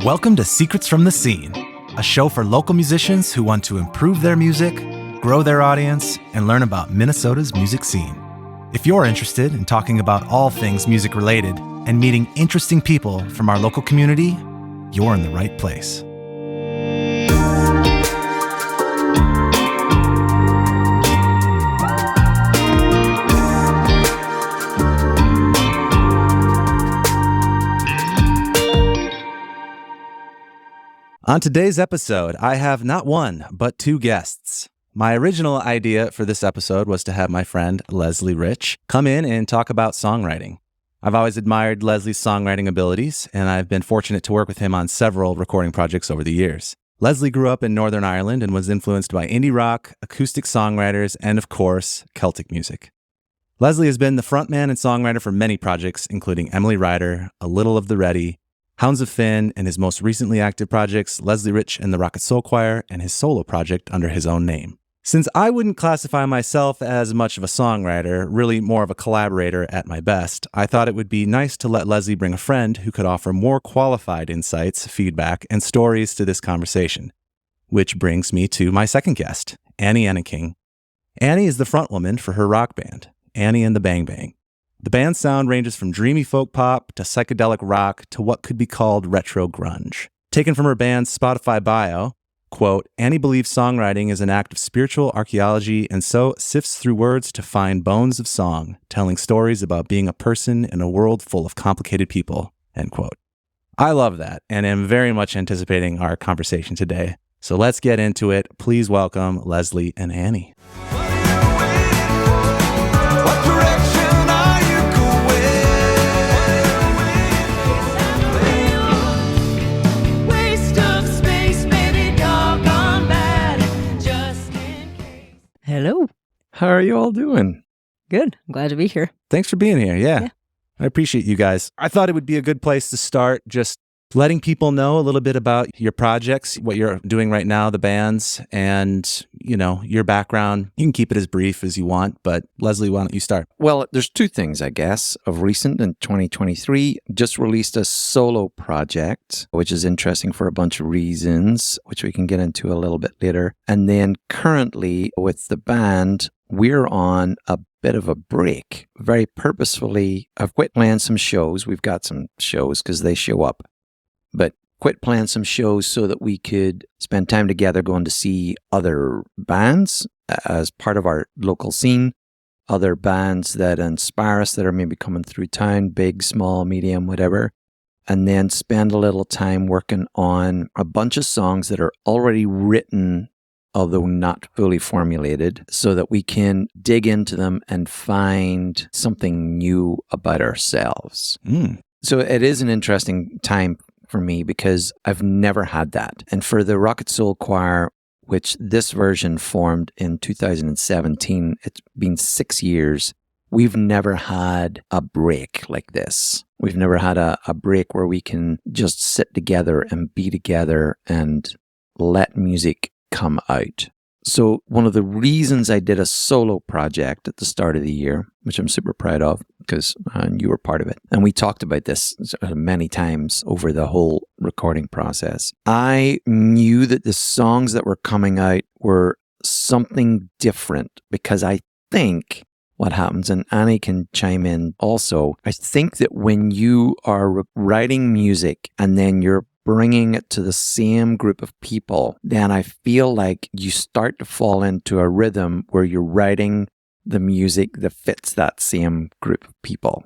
Welcome to Secrets from the Scene, a show for local musicians who want to improve their music, grow their audience, and learn about Minnesota's music scene. If you're interested in talking about all things music related and meeting interesting people from our local community, you're in the right place. On today's episode, I have not one, but two guests. My original idea for this episode was to have my friend Leslie Rich come in and talk about songwriting. I've always admired Leslie's songwriting abilities, and I've been fortunate to work with him on several recording projects over the years. Leslie grew up in Northern Ireland and was influenced by indie rock, acoustic songwriters, and of course, Celtic music. Leslie has been the frontman and songwriter for many projects, including Emily Ryder, A Little of the Ready, Hounds of Finn, and his most recently active projects, Leslie Rich and the Rocket Soul Choir, and his solo project under his own name. Since I wouldn't classify myself as much of a songwriter, really more of a collaborator at my best, I thought it would be nice to let Leslie bring a friend who could offer more qualified insights, feedback, and stories to this conversation. Which brings me to my second guest, Annie Enneking. Annie is the frontwoman for her rock band, Annie and the Bang Bang. The band's sound ranges from dreamy folk pop to psychedelic rock to what could be called retro grunge. Taken from her band's Spotify bio, quote, Annie believes songwriting is an act of spiritual archaeology and so sifts through words to find bones of song, telling stories about being a person in a world full of complicated people, end quote. I love that and am very much anticipating our conversation today. So let's get into it. Please welcome Leslie and Annie. Hello. How are you all doing? Good. I'm glad to be here. Thanks for being here. Yeah. I appreciate you guys. I thought it would be a good place to start just letting people know a little bit about your projects, what you're doing right now, the bands, and, your background. You can keep it as brief as you want, but Leslie, why don't you start? Well, there's two things, I guess, of recent. In 2023, just released a solo project, which is interesting for a bunch of reasons, which we can get into a little bit later. And then currently with the band, we're on a bit of a break. Very purposefully, I've quit playing some shows. We've got some shows because they show up. But quit playing some shows so that we could spend time together going to see other bands as part of our local scene, other bands that inspire us that are maybe coming through town, big, small, medium, whatever, and then spend a little time working on a bunch of songs that are already written, although not fully formulated, so that we can dig into them and find something new about ourselves. So it is an interesting time for me because I've never had that. And for the Rocket Soul Choir, which this version formed in 2017, it's been 6 years. We've never had a break like this. We've never had a break where we can just sit together and be together and let music come out. So one of the reasons I did a solo project at the start of the year, which I'm super proud of because you were part of it, and we talked about this many times over the whole recording process, I knew that the songs that were coming out were something different because I think what happens, and Annie can chime in also, I think that when you are writing music and then you're bringing it to the same group of people, then I feel like you start to fall into a rhythm where you're writing the music that fits that same group of people,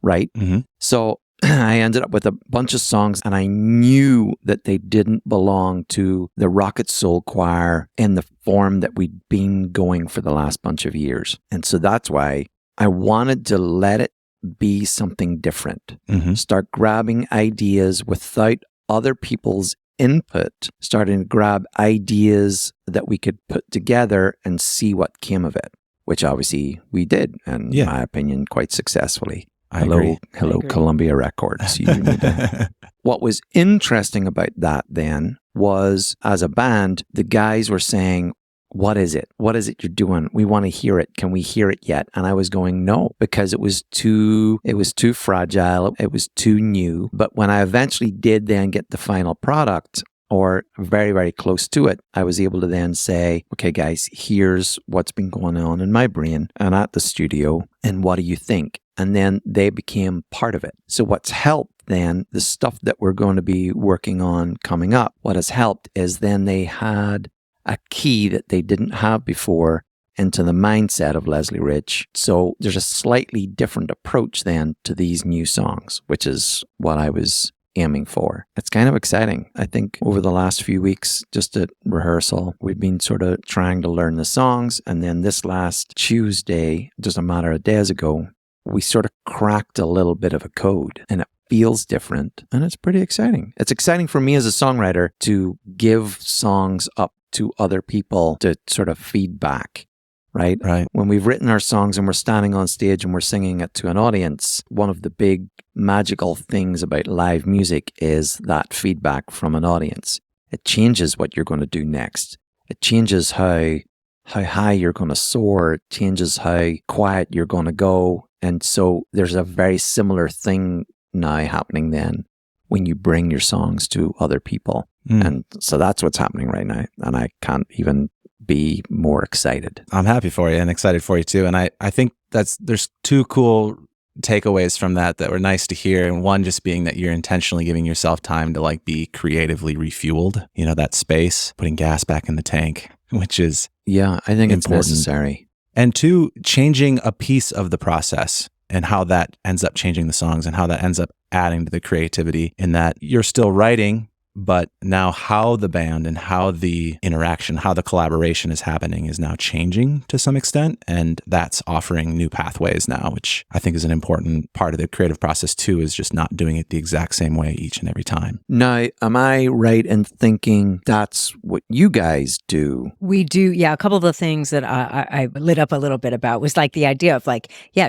right? Mm-hmm. So I ended up with a bunch of songs and I knew that they didn't belong to the Rocket Soul Choir in the form that we'd been going for the last bunch of years. And so that's why I wanted to let it be something different. Mm-hmm. Start grabbing ideas without other people's input, starting to grab ideas that we could put together and see what came of it, which obviously we did, and in my opinion, quite successfully. Hello, Columbia Records. What was interesting about that then was, as a band, the guys were saying, what is it? What is it you're doing? We want to hear it. Can we hear it yet? And I was going, no, because it was too fragile. It was too new. But when I eventually did then get the final product, or very, very close to it, I was able to then say, okay, guys, here's what's been going on in my brain and at the studio, and what do you think? And then they became part of it. So what's helped then, the stuff that we're going to be working on coming up, what has helped is then they had a key that they didn't have before into the mindset of Leslie Rich. So there's a slightly different approach then to these new songs, which is what I was aiming for. It's kind of exciting. I think over the last few weeks, just at rehearsal, we've been sort of trying to learn the songs. And then this last Tuesday, just a matter of days ago, we sort of cracked a little bit of a code, and it feels different. And it's pretty exciting. It's exciting for me as a songwriter to give songs up to other people to sort of feedback. Right? When we've written our songs and we're standing on stage and we're singing it to an audience, one of the big magical things about live music is that feedback from an audience. It changes what you're going to do next. It changes how high you're going to soar. It changes how quiet you're going to go. And so there's a very similar thing now happening then when you bring your songs to other people. And so that's what's happening right now. And I can't even be more excited. I'm happy for you and excited for you too. And I think there's two cool takeaways from that were nice to hear. And one just being that you're intentionally giving yourself time to like be creatively refueled, that space, putting gas back in the tank, which is I think it's important. Necessary. And two, changing a piece of the process and how that ends up changing the songs and how that ends up adding to the creativity, in that you're still writing, but now how the band and how the interaction, how the collaboration is happening is now changing to some extent. And that's offering new pathways now, which I think is an important part of the creative process too, is just not doing it the exact same way each and every time. Now, am I right in thinking that's what you guys do? We do. Yeah. A couple of the things that I lit up a little bit about was like the idea of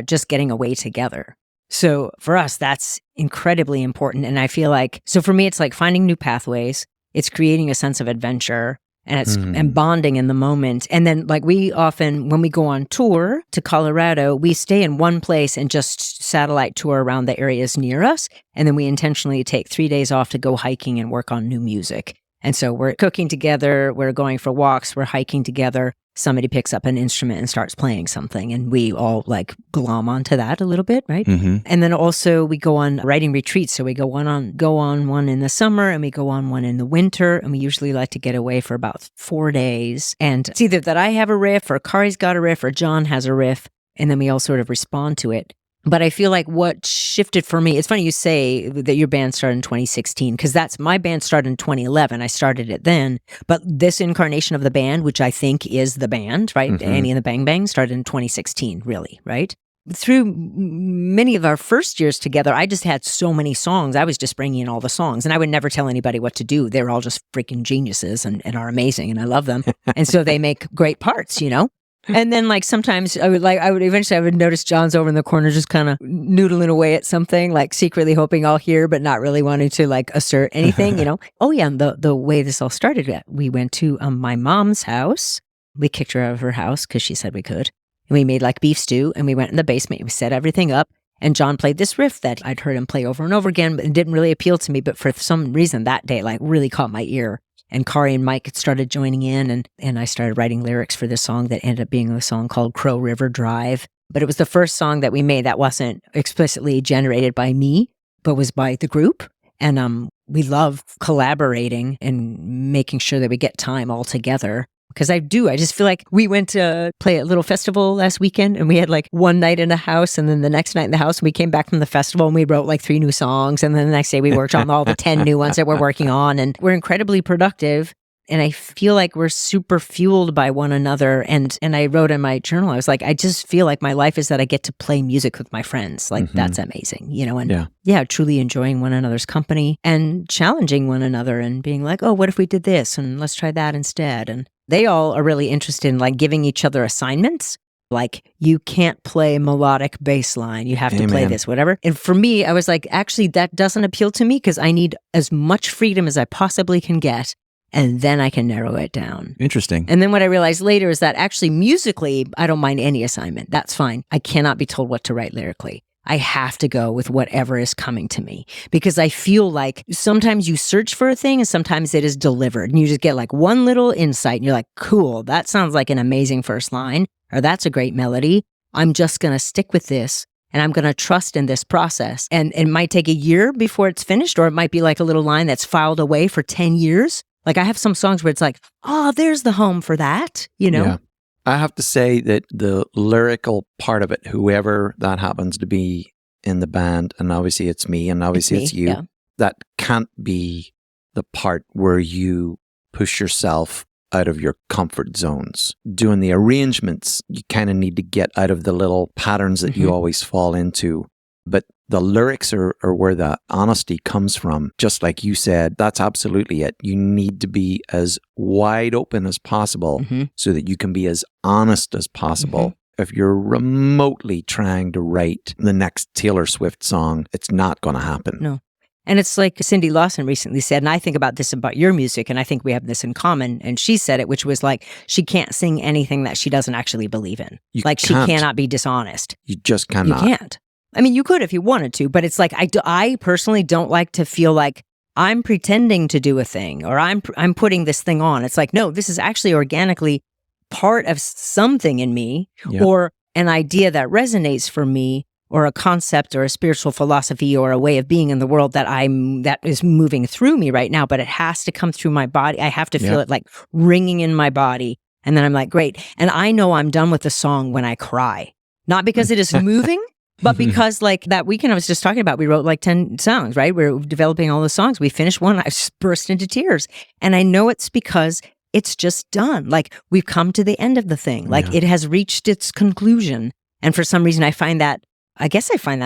just getting away together. So for us, that's incredibly important. And I feel like, so for me, it's like finding new pathways. It's creating a sense of adventure, and it's and bonding in the moment. And then like we often, when we go on tour to Colorado, we stay in one place and just satellite tour around the areas near us. And then we intentionally take 3 days off to go hiking and work on new music. And so we're cooking together, we're going for walks, we're hiking together. Somebody picks up an instrument and starts playing something, and we all like glom onto that a little bit, right? And then also we go on writing retreats. So we go on one in the summer, and we go on one in the winter, and we usually like to get away for about 4 days. And it's either that I have a riff, or Kari's got a riff, or John has a riff, and then we all sort of respond to it. But I feel like what shifted for me, it's funny you say that your band started in 2016, because that's my band started in 2011. I started it then. But this incarnation of the band, which I think is the band, right? Annie and the Bang Bang started in 2016, really, right? Through many of our first years together, I just had so many songs. I was just bringing in all the songs, and I would never tell anybody what to do. They're all just freaking geniuses and are amazing, and I love them. And so they make great parts, And then like sometimes I would notice John's over in the corner just kind of noodling away at something, like secretly hoping I'll hear, but not really wanting to like assert anything, Oh yeah, and the way this all started, we went to my mom's house. We kicked her out of her house because she said we could. And we made like beef stew, and we went in the basement and we set everything up. And John played this riff that I'd heard him play over and over again, but it didn't really appeal to me. But for some reason that day, like really caught my ear. And Kari and Mike started joining in, and I started writing lyrics for this song that ended up being a song called Crow River Drive. But it was the first song that we made that wasn't explicitly generated by me, but was by the group. And we love collaborating and making sure that we get time all together. Because I just feel like we went to play at a little festival last weekend, and we had like one night in a house, and then the next night in the house, and we came back from the festival and we wrote like 3 new songs. And then the next day we worked on all the 10 new ones that we're working on, and we're incredibly productive. And I feel like we're super fueled by one another. And I wrote in my journal, I was like, I just feel like my life is that I get to play music with my friends. Like that's amazing, and truly enjoying one another's company and challenging one another and being like, oh, what if we did this? And let's try that instead. And they all are really interested in like giving each other assignments. Like, you can't play melodic bass line. You have to play this, whatever. And for me, I was like, actually, that doesn't appeal to me because I need as much freedom as I possibly can get. and then I can narrow it down. Interesting. And then what I realized later is that actually musically, I don't mind any assignment. That's fine. I cannot be told what to write lyrically. I have to go with whatever is coming to me because I feel like sometimes you search for a thing and sometimes it is delivered and you just get like one little insight and you're like, cool, that sounds like an amazing first line, or that's a great melody. I'm just going to stick with this and I'm going to trust in this process. And it might take a year before it's finished, or it might be like a little line that's filed away for 10 years. Like I have some songs where it's like, oh, there's the home for that, you know? Yeah. I have to say that the lyrical part of it, whoever that happens to be in the band, and obviously it's me, and obviously it's you, yeah. that can't be the part where you push yourself out of your comfort zones. Doing the arrangements, you kind of need to get out of the little patterns that you always fall into. But the lyrics are where the honesty comes from. Just like you said, that's absolutely it. You need to be as wide open as possible so that you can be as honest as possible. If you're remotely trying to write the next Taylor Swift song, it's not going to happen. No. And it's like Cindy Lawson recently said, and I think about this about your music, and I think we have this in common, and she said it, which was like, she can't sing anything that she doesn't actually believe in. She cannot be dishonest. You just cannot. You can't. I mean, you could if you wanted to, but it's like, I personally don't like to feel like I'm pretending to do a thing or I'm putting this thing on. It's like, no, this is actually organically part of something in me or an idea that resonates for me or a concept or a spiritual philosophy or a way of being in the world that is moving through me right now, but it has to come through my body. I have to feel it like ringing in my body. And then I'm like, great. And I know I'm done with the song when I cry, not because it is moving, but because like that weekend I was just talking about, we wrote like 10 songs, right? We're developing all the songs. We finished one. I burst into tears. And I know it's because it's just done. Like we've come to the end of the thing. Like it has reached its conclusion. And for some reason I find that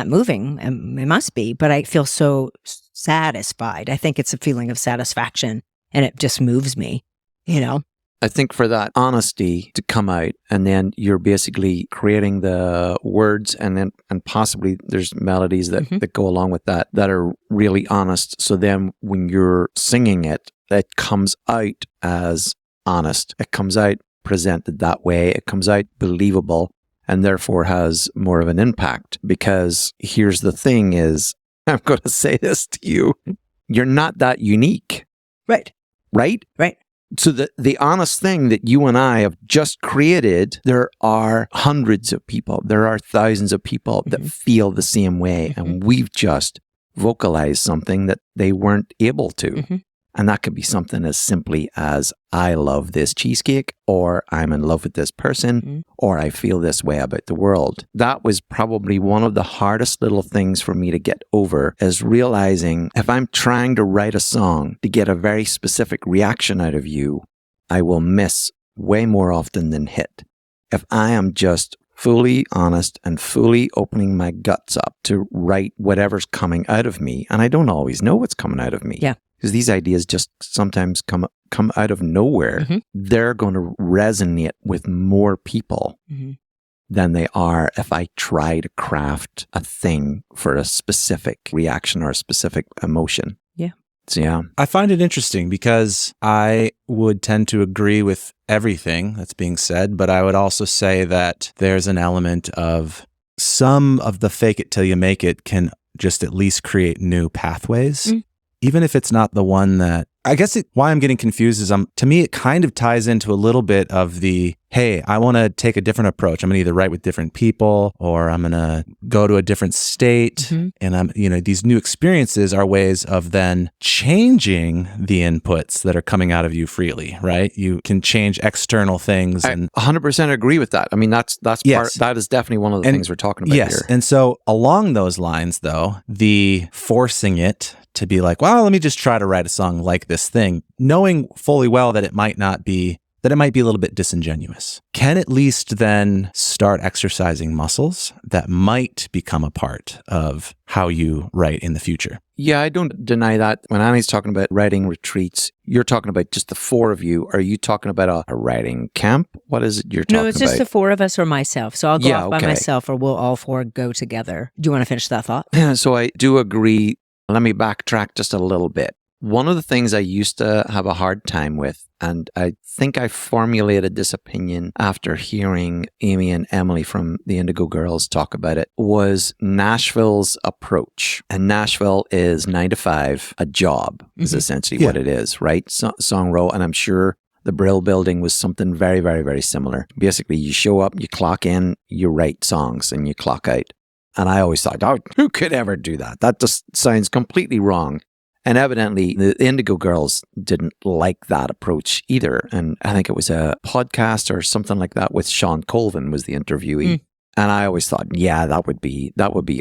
moving. It must be, but I feel so satisfied. I think it's a feeling of satisfaction and it just moves me, you know? I think for that honesty to come out, and then you're basically creating the words, and possibly there's melodies that go along with that are really honest. So then when you're singing it, it comes out as honest. It comes out presented that way. It comes out believable, and therefore has more of an impact. Because here's the thing is, I'm going to say this to you, you're not that unique. Right. Right? Right. So the honest thing that you and I have just created, there are hundreds of people, there are thousands of people that feel the same way. And we've just vocalized something that they weren't able to. And that could be something as simply as, I love this cheesecake, or I'm in love with this person, or I feel this way about the world. That was probably one of the hardest little things for me to get over, is realizing if I'm trying to write a song to get a very specific reaction out of you, I will miss way more often than hit. If I am just fully honest and fully opening my guts up to write whatever's coming out of me, and I don't always know what's coming out of me. Yeah. Because these ideas just sometimes come out of nowhere. They're going to resonate with more people than they are if I try to craft a thing for a specific reaction or a specific emotion. Yeah. So, yeah. I find it interesting because I would tend to agree with everything that's being said, but I would also say that there's an element of some of the fake it till you make it can just at least create new pathways. Even if it's not the one that, I guess why I'm getting confused is to me, it kind of ties into a little bit of the, hey, I want to take a different approach. I'm going to either write with different people or I'm going to go to a different state. And these new experiences are ways of then changing the inputs that are coming out of you freely, right? You can change external things. I 100% agree with that. I mean, that's part, that is definitely one of the things we're talking about here. And so along those lines, though, the forcing it to be like, well, let me just try to write a song like this thing, knowing fully well that it might be a little bit disingenuous, can at least then start exercising muscles that might become a part of how you write in the future. Yeah, I don't deny that. When Annie's talking about writing retreats, you're talking about just the four of you. Are you talking about a writing camp? What is it you're talking about? No, it's just the four of us or myself. So I'll go off by myself or we'll all four go together. Do you want to finish that thought? So I do agree. Let me backtrack just a little bit. One of the things I used to have a hard time with, and I think I formulated this opinion after hearing Amy and Emily from the Indigo Girls talk about it, was Nashville's approach. And Nashville is 9 to 5, a job is essentially what it is, right? Song Row, and I'm sure the Brill Building was something very, very, very similar. Basically, you show up, you clock in, you write songs, and you clock out. And I always thought, oh, who could ever do that? That just sounds completely wrong. And evidently, the Indigo Girls didn't like that approach either. And I think it was a podcast or something like that with Sean Colvin was the interviewee. And I always thought, yeah, that would be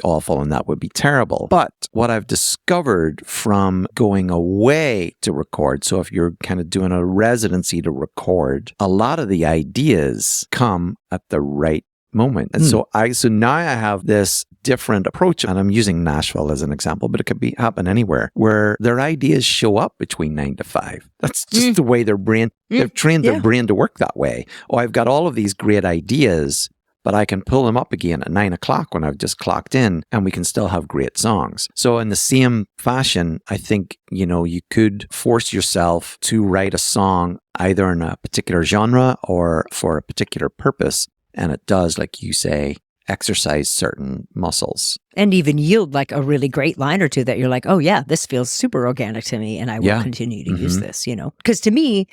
awful and that would be terrible. But what I've discovered from going away to record, so if you're kind of doing a residency to record, a lot of the ideas come at the right moment. And so now I have this different approach, and I'm using Nashville as an example, but it could happen anywhere, where their ideas show up between 9 to 5. That's just the way their brain, they've trained their brain to work that way. Oh, I've got all of these great ideas, but I can pull them up again at 9 o'clock when I've just clocked in, and we can still have great songs. So in the same fashion, I think, you could force yourself to write a song either in a particular genre or for a particular purpose. And it does, like you say, exercise certain muscles. And even yield like a really great line or two that you're like, oh yeah, this feels super organic to me and I will continue to use this, Because to me,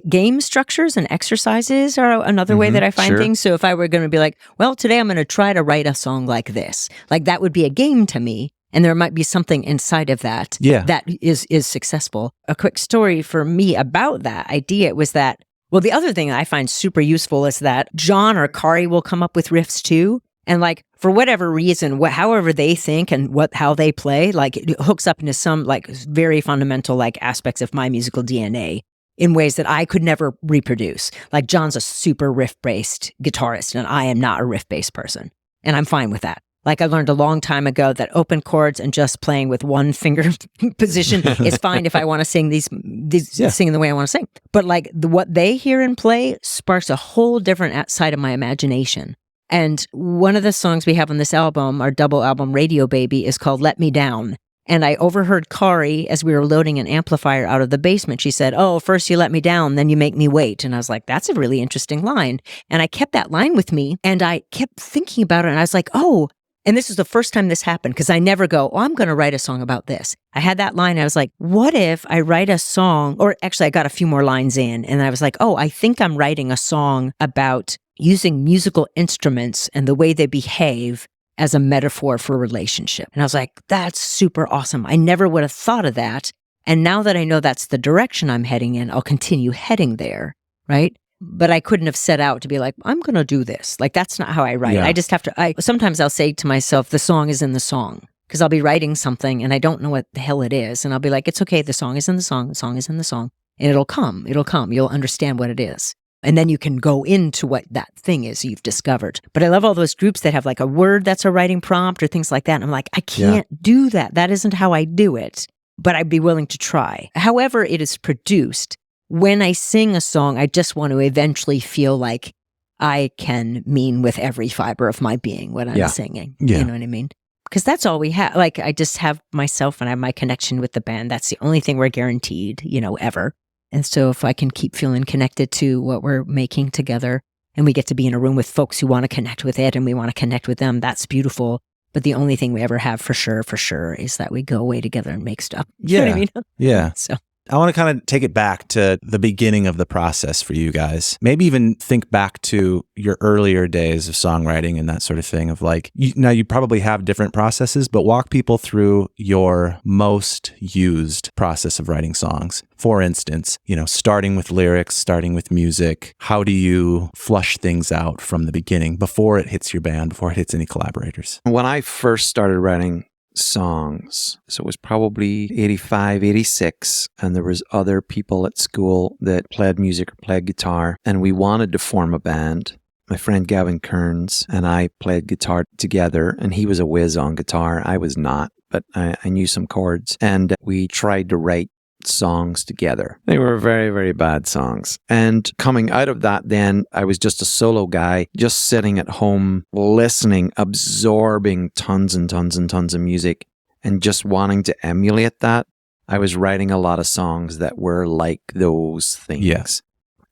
game structures and exercises are another way that I find things. So if I were going to be like, well, today I'm going to try to write a song like this, like that would be a game to me. And there might be something inside of that that is successful. A quick story for me about that idea was that, well, the other thing I find super useful is that John or Kari will come up with riffs too. And like, for whatever reason, however they think and how they play, like it hooks up into some like very fundamental like aspects of my musical DNA in ways that I could never reproduce. Like John's a super riff-based guitarist and I am not a riff-based person. And I'm fine with that. Like I learned a long time ago that open chords and just playing with one finger position is fine if I want to sing sing the way I want to sing. But like what they hear and play sparks a whole different side of my imagination. And one of the songs we have on this album, our double album Radio Baby, is called Let Me Down. And I overheard Kari as we were loading an amplifier out of the basement. She said, oh, first you let me down, then you make me wait. And I was like, that's a really interesting line. And I kept that line with me and I kept thinking about it. And I was like, oh, and this was the first time this happened because I never go, oh, I'm going to write a song about this. I had that line. I was like, what if I write a song? Or actually, I got a few more lines in. And I was like, oh, I think I'm writing a song about using musical instruments and the way they behave as a metaphor for a relationship. And I was like, that's super awesome. I never would have thought of that. And now that I know that's the direction I'm heading in, I'll continue heading there, right? But I couldn't have set out to be like, I'm going to do this. Like, that's not how I write. I just have to, sometimes I'll say to myself, the song is in the song. Because I'll be writing something and I don't know what the hell it is. And I'll be like, it's okay. The song is in the song. The song is in the song. And it'll come. You'll understand what it is. And then you can go into what that thing is you've discovered. But I love all those groups that have like a word that's a writing prompt or things like that. And I'm like, I can't do that. That isn't how I do it. But I'd be willing to try. However it is produced, when I sing a song, I just want to eventually feel like I can mean with every fiber of my being what I'm singing. You know what I mean? Because that's all we have. Like, I just have myself and I have my connection with the band. That's the only thing we're guaranteed, ever. And so if I can keep feeling connected to what we're making together and we get to be in a room with folks who want to connect with it and we want to connect with them, that's beautiful. But the only thing we ever have for sure, is that we go away together and make stuff. You know what I mean? Yeah. So I want to kind of take it back to the beginning of the process for you guys. Maybe even think back to your earlier days of songwriting and that sort of thing of like, now you probably have different processes, but walk people through your most used process of writing songs. For instance, starting with lyrics, starting with music. How do you flush things out from the beginning before it hits your band, before it hits any collaborators? When I first started writing songs, so it was probably 85, 86, and there was other people at school that played music or played guitar, and we wanted to form a band. My friend Gavin Kearns and I played guitar together, and he was a whiz on guitar. I was not, but I knew some chords, and we tried to write songs together. They were very, very bad songs. And coming out of that, then I was just a solo guy, just sitting at home, listening, absorbing tons and tons and tons of music, and just wanting to emulate that. I was writing a lot of songs that were like those things. Yes.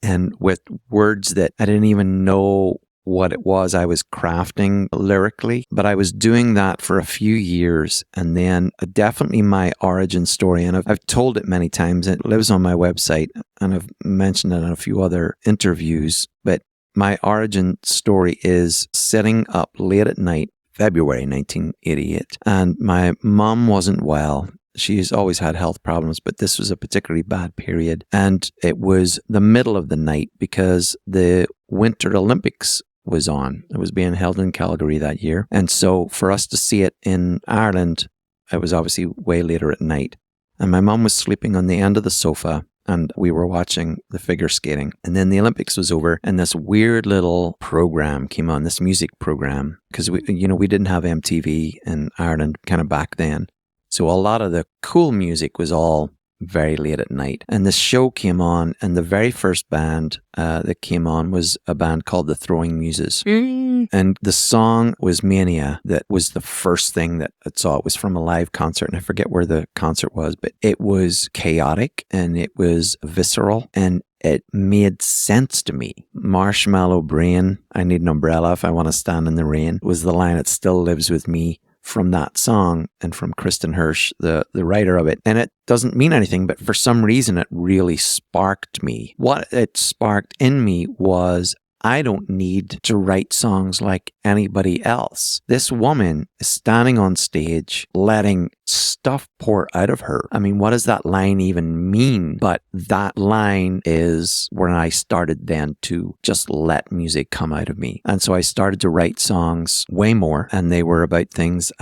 And with words that I didn't even know what it was I was crafting lyrically, but I was doing that for a few years. And then definitely my origin story, and I've told it many times, it lives on my website, and I've mentioned it in a few other interviews, but my origin story is sitting up late at night, February 1988, and my mom wasn't well. She's always had health problems, but this was a particularly bad period. And it was the middle of the night because the Winter Olympics was on. It was being held in Calgary that year. And so for us to see it in Ireland, it was obviously way later at night. And my mom was sleeping on the end of the sofa, and we were watching the figure skating. And then the Olympics was over, and this weird little program came on, this music program, because we didn't have MTV in Ireland kind of back then. So a lot of the cool music was all very late at night. And this show came on, and the very first band that came on was a band called the Throwing Muses. And the song was Mania. That was the first thing that I saw. It was from a live concert, and I forget where the concert was, but it was chaotic and it was visceral and it made sense to me. Marshmallow Brain, I need an umbrella if I want to stand in the rain, was the line that still lives with me from that song and from Kristen Hirsch, the writer of it. And it doesn't mean anything, but for some reason it really sparked me. What it sparked in me was, I don't need to write songs like anybody else. This woman is standing on stage, letting stuff pour out of her. I mean, what does that line even mean? But that line is when I started then to just let music come out of me. And so I started to write songs way more, and they were about things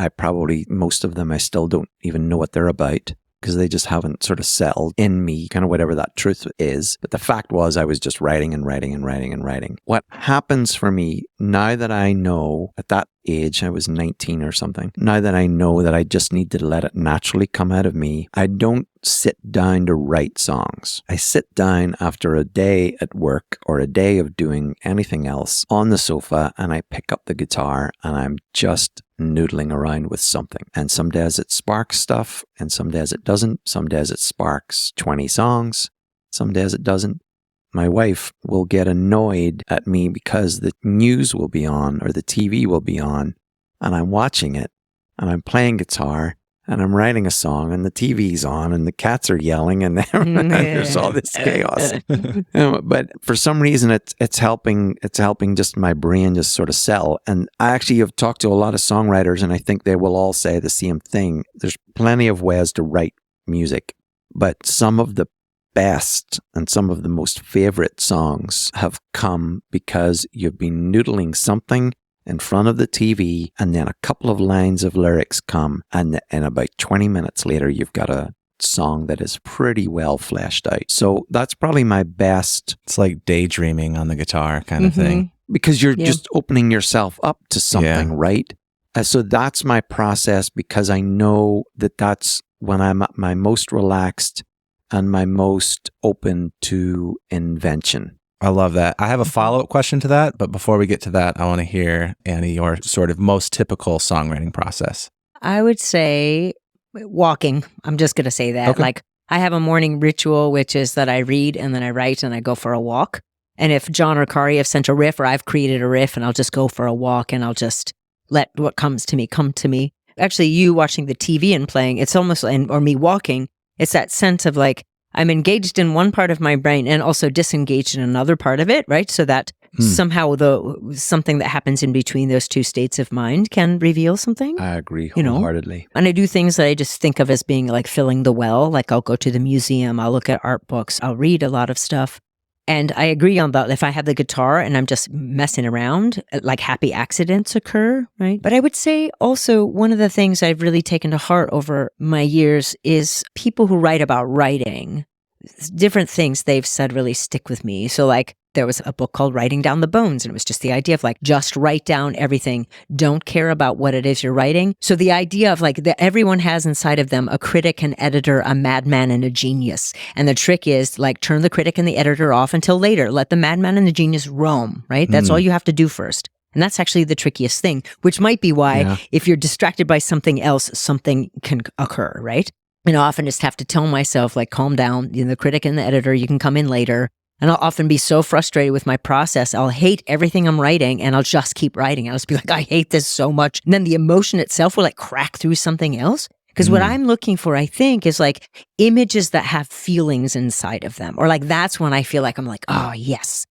most of them I still don't even know what they're about, because they just haven't sort of settled in me, kind of whatever that truth is. But the fact was, I was just writing and writing and writing and writing. What happens for me now that I know, at that age, I was 19 or something, now that I know that I just need to let it naturally come out of me, I don't sit down to write songs. I sit down after a day at work or a day of doing anything else on the sofa, and I pick up the guitar and I'm just noodling around with something. And some days it sparks stuff, and some days it doesn't. Some days it sparks 20 songs. Some days it doesn't. My wife will get annoyed at me because the news will be on or the TV will be on, and I'm watching it, and I'm playing guitar, and I'm writing a song, and the TV's on, and the cats are yelling, and there's all this chaos. But for some reason, it's helping just my brain just sort of settle. And I actually have talked to a lot of songwriters, and I think they will all say the same thing. There's plenty of ways to write music, but some of the best and some of the most favorite songs have come because you've been noodling something in front of the TV, and then a couple of lines of lyrics come, and about 20 minutes later, you've got a song that is pretty well fleshed out. So that's probably my best. It's like daydreaming on the guitar kind of thing. Because you're just opening yourself up to something, right? So that's my process, because I know that that's when I'm at my most relaxed and my most open to invention. I love that. I have a follow-up question to that, but before we get to that, I want to hear, Annie, your sort of most typical songwriting process. I would say walking. I'm just going to say that. Okay. Like, I have a morning ritual, which is that I read and then I write and I go for a walk. And if John or Kari have sent a riff, or I've created a riff, and I'll just go for a walk and I'll just let what comes to me come to me. Actually, you watching the TV and playing, it's almost, or me walking, it's that sense of like, I'm engaged in one part of my brain and also disengaged in another part of it, right? So that somehow something that happens in between those two states of mind can reveal something. I agree wholeheartedly. And I do things that I just think of as being like filling the well. Like I'll go to the museum, I'll look at art books, I'll read a lot of stuff. And I agree on that. If I have the guitar and I'm just messing around, like happy accidents occur, right? But I would say also one of the things I've really taken to heart over my years is people who write about writing. Different things they've said really stick with me. So like there was a book called Writing Down the Bones, and it was just the idea of like, just write down everything. Don't care about what it is you're writing. So the idea of like that everyone has inside of them a critic, an editor, a madman, and a genius. And the trick is like, turn the critic and the editor off until later. Let the madman and the genius roam, right? That's all you have to do first. And that's actually the trickiest thing, which might be why if you're distracted by something else, something can occur, right? And I often just have to tell myself, like, calm down. The critic and the editor, you can come in later. And I'll often be so frustrated with my process. I'll hate everything I'm writing and I'll just keep writing. I'll just be like, I hate this so much. And then the emotion itself will like crack through something else. Because what I'm looking for, I think, is like images that have feelings inside of them. Or like that's when I feel like I'm like, oh, yes,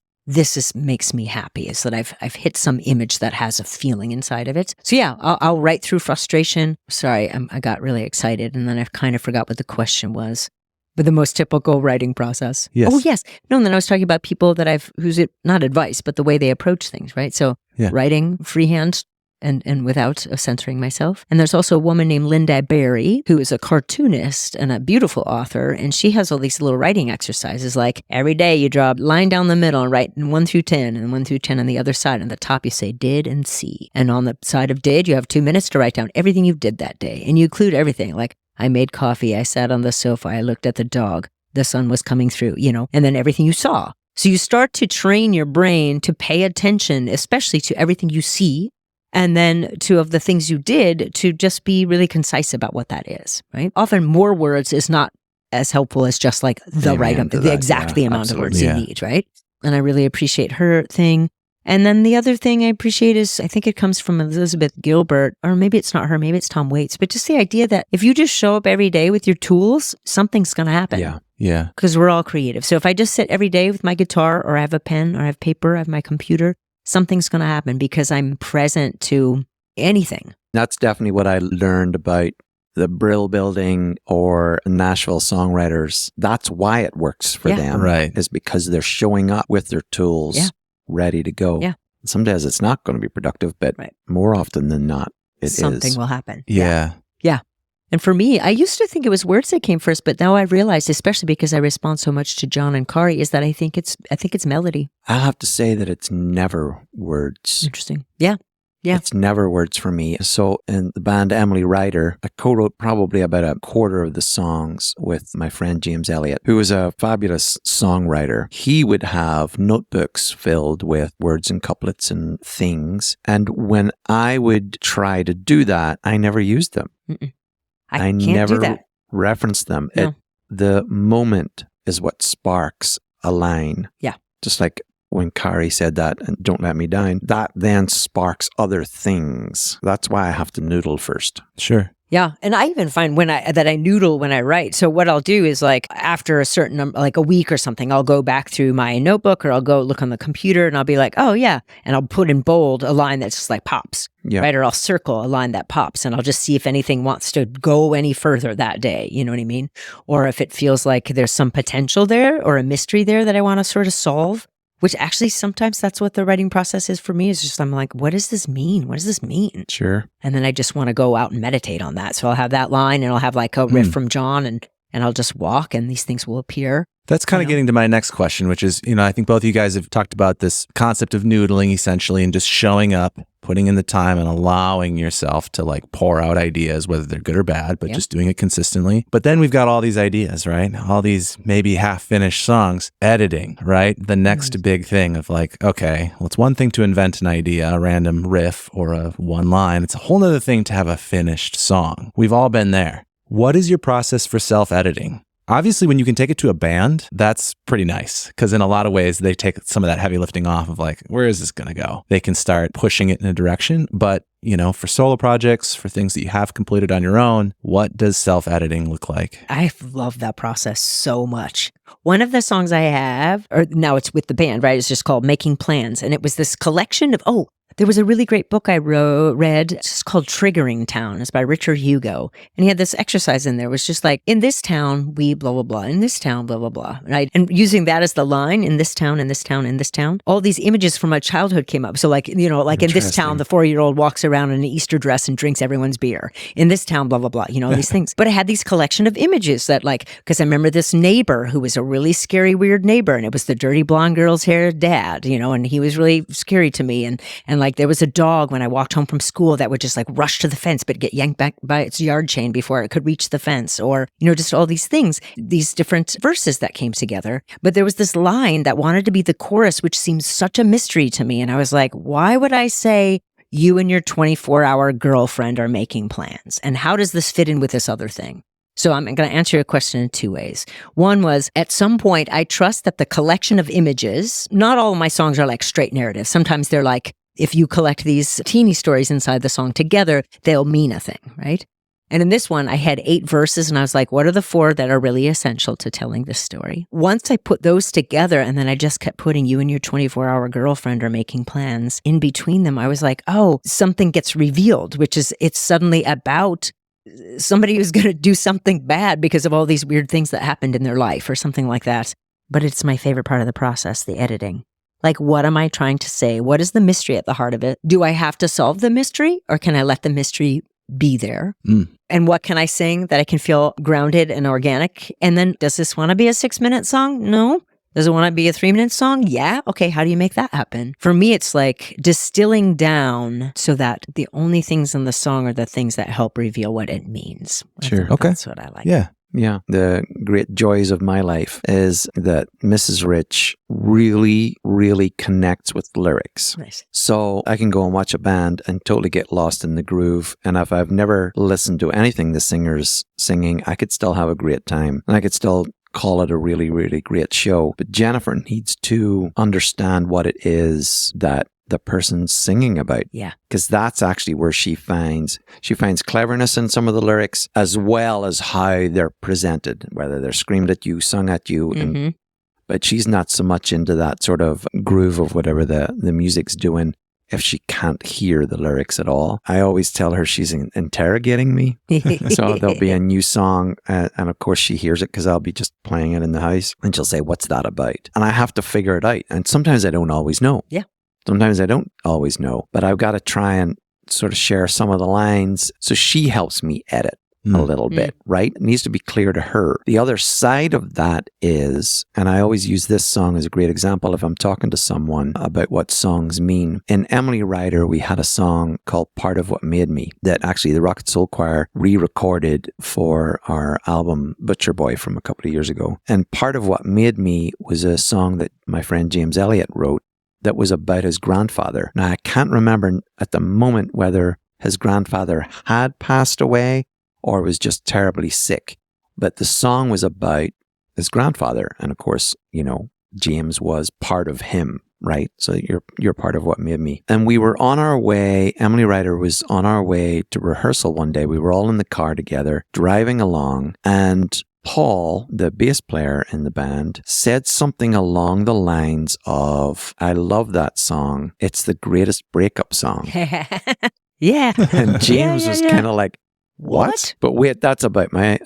makes me happy, is that I've hit some image that has a feeling inside of it. So yeah, I'll write through frustration. Sorry, I got really excited and then I kind of forgot what the question was. But the most typical writing process. Yes. Oh, yes. No, and then I was talking about people that not advice, but the way they approach things, right? So writing freehand and without censoring myself. And there's also a woman named Linda Berry, who is a cartoonist and a beautiful author. And she has all these little writing exercises, like every day you draw a line down the middle and write 1 through 10 and 1 through 10 on the other side. On the top, you say did and see. And on the side of did, you have 2 minutes to write down everything you did that day. And you include everything, like I made coffee, I sat on the sofa, I looked at the dog, the sun was coming through, and then everything you saw. So you start to train your brain to pay attention, especially to everything you see, and then of the things you did, to just be really concise about what that is, right? Often more words is not as helpful as just like the amount of words you need, right? And I really appreciate her thing. And then the other thing I appreciate is, I think it comes from Elizabeth Gilbert, or maybe it's not her, maybe it's Tom Waits, but just the idea that if you just show up every day with your tools, something's going to happen. Yeah. Because we're all creative. So if I just sit every day with my guitar, or I have a pen, or I have paper, I have my computer, something's going to happen because I'm present to anything. That's definitely what I learned about the Brill Building or Nashville songwriters. That's why it works for them. Right. Is because they're showing up with their tools. Yeah. Ready to go. Yeah. Sometimes it's not going to be productive, but more often than not, Something will happen. Yeah. And for me, I used to think it was words that came first, but now I realized, especially because I respond so much to John and Kari, is that I think it's melody. I have to say that it's never words. Interesting. Yeah. It's never words for me. So in the band Emily Ryder, I co-wrote probably about a quarter of the songs with my friend James Elliott, who was a fabulous songwriter. He would have notebooks filled with words and couplets and things. And when I would try to do that, I never used them. I can't never do that. referenced them. No. The moment is what sparks a line. Yeah. Just like when Kari said that, and don't let me down, that then sparks other things. That's why I have to noodle first. Sure. Yeah. And I even find that I noodle when I write. So what I'll do is, like, after a certain, like a week or something, I'll go back through my notebook, or I'll go look on the computer and I'll be like, oh yeah. And I'll put in bold a line that's just like pops. Yeah. Right. Or I'll circle a line that pops, and I'll just see if anything wants to go any further that day. You know what I mean? Or if it feels like there's some potential there or a mystery there that I want to sort of solve. Which actually sometimes that's what the writing process is for me, is just I'm like, what does this mean? What does this mean? Sure. And then I just want to go out and meditate on that. So I'll have that line, and I'll have like a riff from John, and I'll just walk, and these things will appear. That's kind of getting to my next question, which is, I think both of you guys have talked about this concept of noodling essentially, and just showing up, putting in the time, and allowing yourself to like pour out ideas, whether they're good or bad, but just doing it consistently. But then we've got all these ideas, right? All these maybe half-finished songs, editing, right? The next big thing of like, okay, well, it's one thing to invent an idea, a random riff or a one line. It's a whole other thing to have a finished song. We've all been there. What is your process for self-editing? Obviously, when you can take it to a band, that's pretty nice, because in a lot of ways, they take some of that heavy lifting off of like, where is this going to go? They can start pushing it in a direction. But, for solo projects, for things that you have completed on your own, what does self-editing look like? I love that process so much. One of the songs I have, or now it's with the band, right? It's just called Making Plans. And it was this collection of, there was a really great book I read. It's just called Triggering Town. It's by Richard Hugo. And he had this exercise in there. It was just like, in this town, we blah, blah, blah. In this town, blah, blah, blah. Right? And using that as the line, in this town, in this town, in this town. All these images from my childhood came up. So like, like in this town, the 4-year-old walks around in an Easter dress and drinks everyone's beer. In this town, blah, blah, blah. These things. But I had these collection of images that because I remember this neighbor who was a really scary, weird neighbor. And it was the dirty blonde girl's hair dad, and he was really scary to me. And like there was a dog when I walked home from school that would just like rush to the fence but get yanked back by its yard chain before it could reach the fence, or just all these things, these different verses that came together. But there was this line that wanted to be the chorus, which seemed such a mystery to me, and I was like, why would I say you and your 24-hour girlfriend are making plans, and how does this fit in with this other thing? So I'm going to answer your question in two ways. One was, at some point, I trust that the collection of images, not all of my songs are like straight narratives. Sometimes they're like, if you collect these teeny stories inside the song together, they'll mean a thing, right? And in this one, I had 8 verses and I was like, what are the 4 that are really essential to telling this story? Once I put those together and then I just kept putting you and your 24-hour girlfriend are making plans in between them, I was like, oh, something gets revealed, which is it's suddenly about somebody who's going to do something bad because of all these weird things that happened in their life or something like that. But it's my favorite part of the process, the editing. Like, what am I trying to say? What is the mystery at the heart of it? Do I have to solve the mystery or can I let the mystery be there? And what can I sing that I can feel grounded and organic? And then, does this want to be a 6-minute song? No. Does it want to be a 3-minute song? Yeah. Okay. How do you make that happen? For me, it's like distilling down so that the only things in the song are the things that help reveal what it means. Sure. Okay. That's what I like. Yeah. Yeah. The great joys of my life is that Mrs. Rich really, really connects with lyrics. Nice. So I can go and watch a band and totally get lost in the groove. And if I've never listened to anything the singer's singing, I could still have a great time. And I could still call it a really, really great show. But Jennifer needs to understand what it is that the person's singing about. Yeah. Because that's actually where she finds cleverness in some of the lyrics, as well as how they're presented, whether they're screamed at you, sung at you. Mm-hmm. But she's not so much into that sort of groove of whatever the music's doing if she can't hear the lyrics at all. I always tell her she's interrogating me. So there'll be a new song, and of course she hears it because I'll be just playing it in the house, and she'll say, what's that about? And I have to figure it out. And sometimes I don't always know. Yeah. Sometimes I don't always know, but I've got to try and sort of share some of the lines. So she helps me edit a little bit, right? It needs to be clear to her. The other side of that is, and I always use this song as a great example if I'm talking to someone about what songs mean. In Emily Ryder, we had a song called Part of What Made Me that actually the Rocket Soul Choir re-recorded for our album Butcher Boy from a couple of years ago. And Part of What Made Me was a song that my friend James Elliott wrote that was about his grandfather. Now, I can't remember at the moment whether his grandfather had passed away or was just terribly sick. But the song was about his grandfather. And of course, you know, James was part of him, right? So you're part of what made me. And we were on our way, Emily Ryder was on our way to rehearsal one day. We were all in the car together, driving along, and Paul, the bass player in the band, said something along the lines of, I love that song. It's the greatest breakup song. Yeah. And James was kind of like, what? But wait, that's about my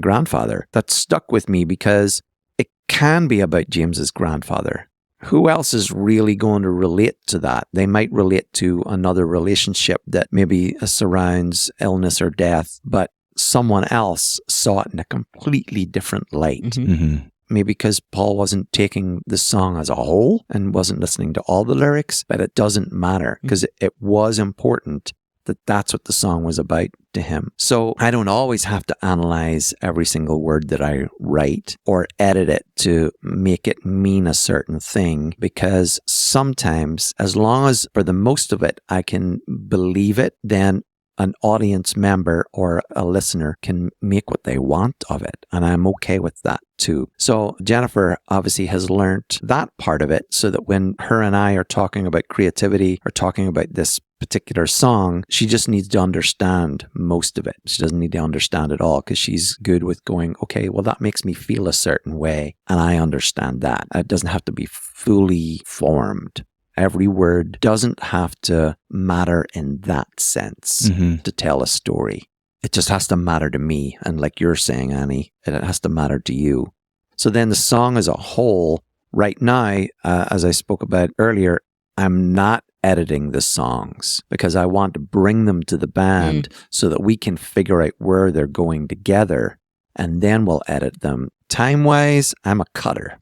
grandfather. That stuck with me because it can be about James's grandfather. Who else is really going to relate to that? They might relate to another relationship that maybe surrounds illness or death, but someone else saw it in a completely different light. Mm-hmm. Maybe because Paul wasn't taking the song as a whole and wasn't listening to all the lyrics, but it doesn't matter because it was important that that's what the song was about to him. So I don't always have to analyze every single word that I write or edit it to make it mean a certain thing, because sometimes, as long as for the most of it, I can believe it, then an audience member or a listener can make what they want of it. And I'm okay with that too. So Jennifer obviously has learned that part of it, so that when her and I are talking about creativity or talking about this particular song, she just needs to understand most of it. She doesn't need to understand it all, because she's good with going, okay, well, that makes me feel a certain way, and I understand that. It doesn't have to be fully formed. Every word doesn't have to matter in that sense to tell a story. It just has to matter to me. And like you're saying, Annie, it has to matter to you. So then the song as a whole, right now, as I spoke about earlier, I'm not editing the songs because I want to bring them to the band so that we can figure out where they're going together, and then we'll edit them. Time-wise, I'm a cutter.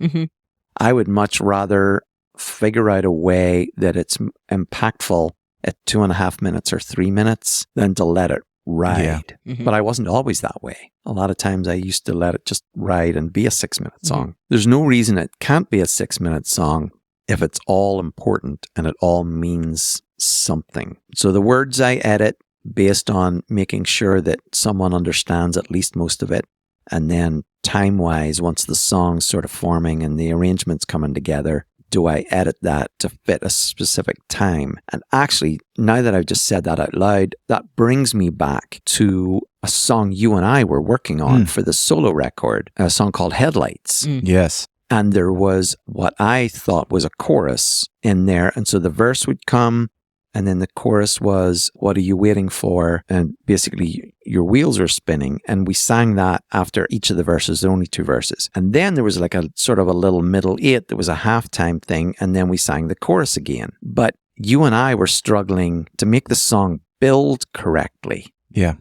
I would much rather figure out a way that it's impactful at 2.5 minutes or 3 minutes than to let it ride. Yeah. But I wasn't always that way. A lot of times I used to let it just ride and be a 6-minute song. There's no reason it can't be a 6-minute song if it's all important and it all means something. So the words I edit, based on making sure that someone understands at least most of it. And then time-wise, once the song's sort of forming and the arrangement's coming together, do I edit that to fit a specific time? And actually, now that I've just said that out loud, that brings me back to a song you and I were working on for the solo record, a song called Headlights. Yes. And there was what I thought was a chorus in there. And so the verse would come, and then the chorus was, what are you waiting for? And basically, your wheels are spinning. And we sang that after each of the verses, there were only 2 verses. And then there was like a sort of a little middle 8. There was a halftime thing. And then we sang the chorus again. But you and I were struggling to make the song build correctly. Yeah.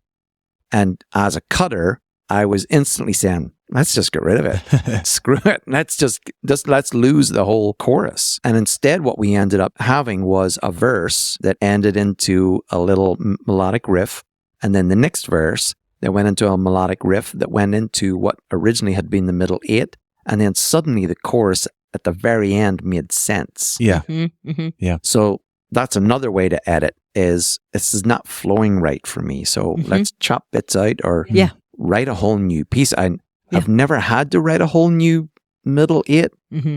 And as a cutter, I was instantly saying, let's just get rid of it. Screw it. Let's lose the whole chorus. And instead, what we ended up having was a verse that ended into a little melodic riff. And then the next verse that went into a melodic riff that went into what originally had been the middle 8. And then suddenly the chorus at the very end made sense. Yeah. Yeah. So that's another way to edit is this is not flowing right for me. So let's chop bits out or write a whole new piece. I've never had to write a whole new middle 8,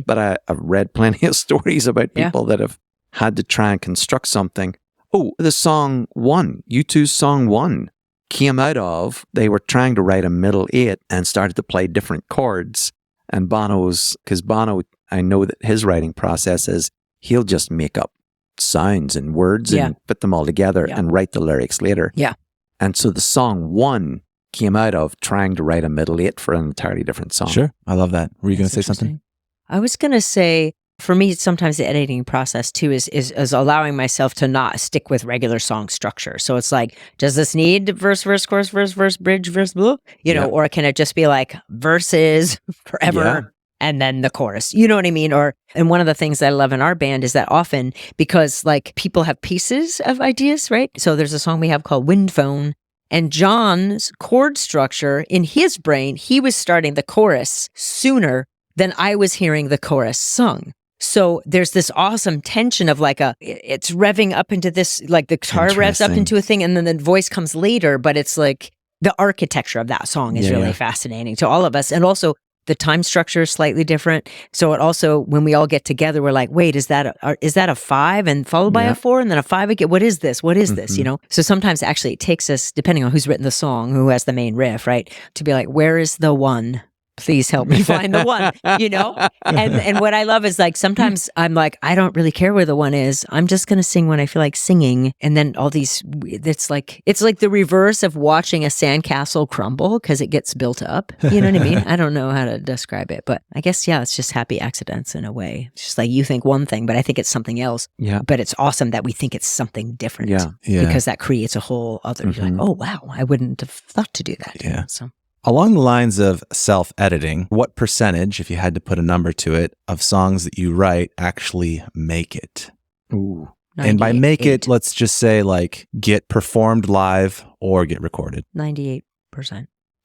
but I've read plenty of stories about people that have had to try and construct something. Oh, the song 1, U2's song 1 came out of, they were trying to write a middle 8 and started to play different chords. And because Bono, I know that his writing process is he'll just make up sounds and words and put them all together and write the lyrics later. Yeah. And so the song 1 came out of trying to write a middle 8 for an entirely different song. Sure. I love that. Were you going to say something? I was going to say, for me, sometimes the editing process too is allowing myself to not stick with regular song structure. So it's like, does this need verse, verse, chorus, verse, bridge, verse, blah, know, or can it just be like verses forever and then the chorus? You know what I mean? And one of the things that I love in our band is that often, because like people have pieces of ideas, right? So there's a song we have called Wind Phone. And John's chord structure in his brain, he was starting the chorus sooner than I was hearing the chorus sung. So there's this awesome tension of like it's revving up into this, like the guitar revs up into a thing and then the voice comes later, but it's like the architecture of that song is really fascinating to all of us. And also the time structure is slightly different. So it also, when we all get together, we're like, wait, is that a 5 and followed by a 4 and then a 5 again? What is this? What is this? You know? So sometimes actually it takes us, depending on who's written the song, who has the main riff, right? To be like, where is the 1? Please help me find the 1, you know? And what I love is like, sometimes I'm like, I don't really care where the 1 is. I'm just going to sing when I feel like singing. And then all these, it's like the reverse of watching a sandcastle crumble because it gets built up. You know what I mean? I don't know how to describe it, but I guess, it's just happy accidents in a way. It's just like you think one thing, but I think it's something else. Yeah. But it's awesome that we think it's something different. Yeah. Because that creates a whole other, you're like, oh, wow, I wouldn't have thought to do that. Yeah. So. Along the lines of self-editing, what percentage, if you had to put a number to it, of songs that you write actually make it? Ooh. 98. And by make it, let's just say like get performed live or get recorded. 98%.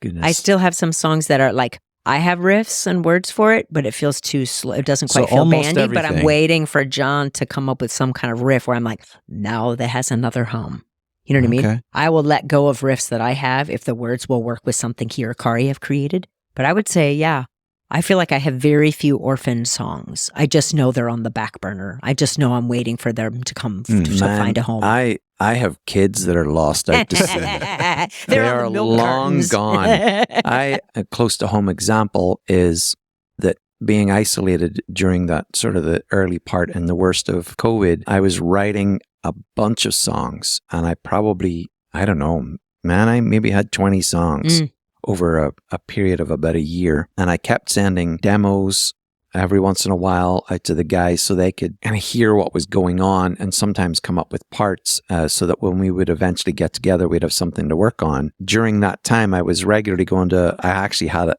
Goodness. I still have some songs that are like, I have riffs and words for it, but it feels too slow. It doesn't quite feel bandy, but I'm waiting for John to come up with some kind of riff where I'm like, now that has another hum. You know what I mean? Okay. I will let go of riffs that I have if the words will work with something he or Kari have created. But I would say, I feel like I have very few orphan songs. I just know they're on the back burner. I just know I'm waiting for them to come to find a home. I have kids that are lost out to sea. They are long gone. A close to home example is that being isolated during that sort of the early part and the worst of COVID, I was writing a bunch of songs, and I don't know, I maybe had 20 songs over a period of about a year. And I kept sending demos every once in a while out to the guys so they could kind of hear what was going on and sometimes come up with parts so that when we would eventually get together, we'd have something to work on. During that time, I was regularly I actually had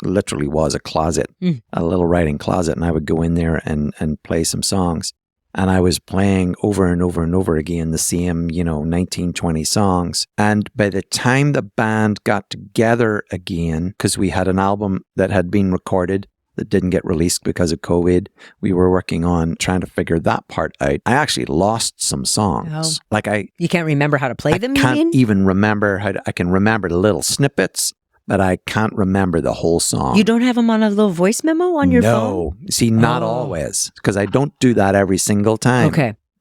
literally was a closet, a little writing closet, and I would go in there and play some songs. And I was playing over and over and over again the same, 19, 20 songs. And by the time the band got together again, because we had an album that had been recorded that didn't get released because of COVID. We were working on trying to figure that part out. I actually lost some songs. Like You can't remember how to play them, you can't mean? even remember I can remember the little snippets, but I can't remember the whole song. You don't have them on a little voice memo on your phone? No. See, not always, because I don't do that every single time.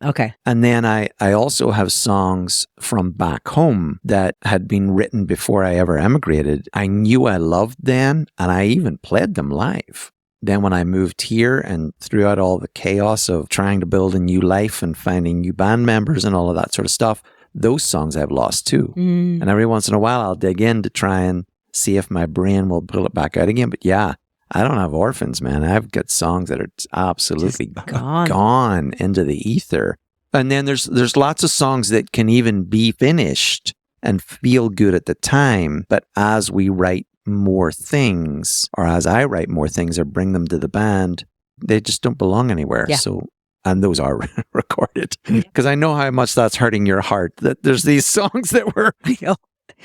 Okay. And then I also have songs from back home that had been written before I ever emigrated. I knew I loved then, and I even played them live. Then when I moved here and throughout all the chaos of trying to build a new life and finding new band members and all of that sort of stuff, those songs I've lost too. And every once in a while I'll dig in to try and see if my brain will pull it back out again. But yeah, I don't have orphans, man. I've got songs that are absolutely gone into the ether. And then there's lots of songs that can even be finished and feel good at the time. But as we write more things, or as I write more things or bring them to the band, they just don't belong anywhere. Yeah. So, and those are recorded, because I know how much that's hurting your heart, that there's these songs that were... I know.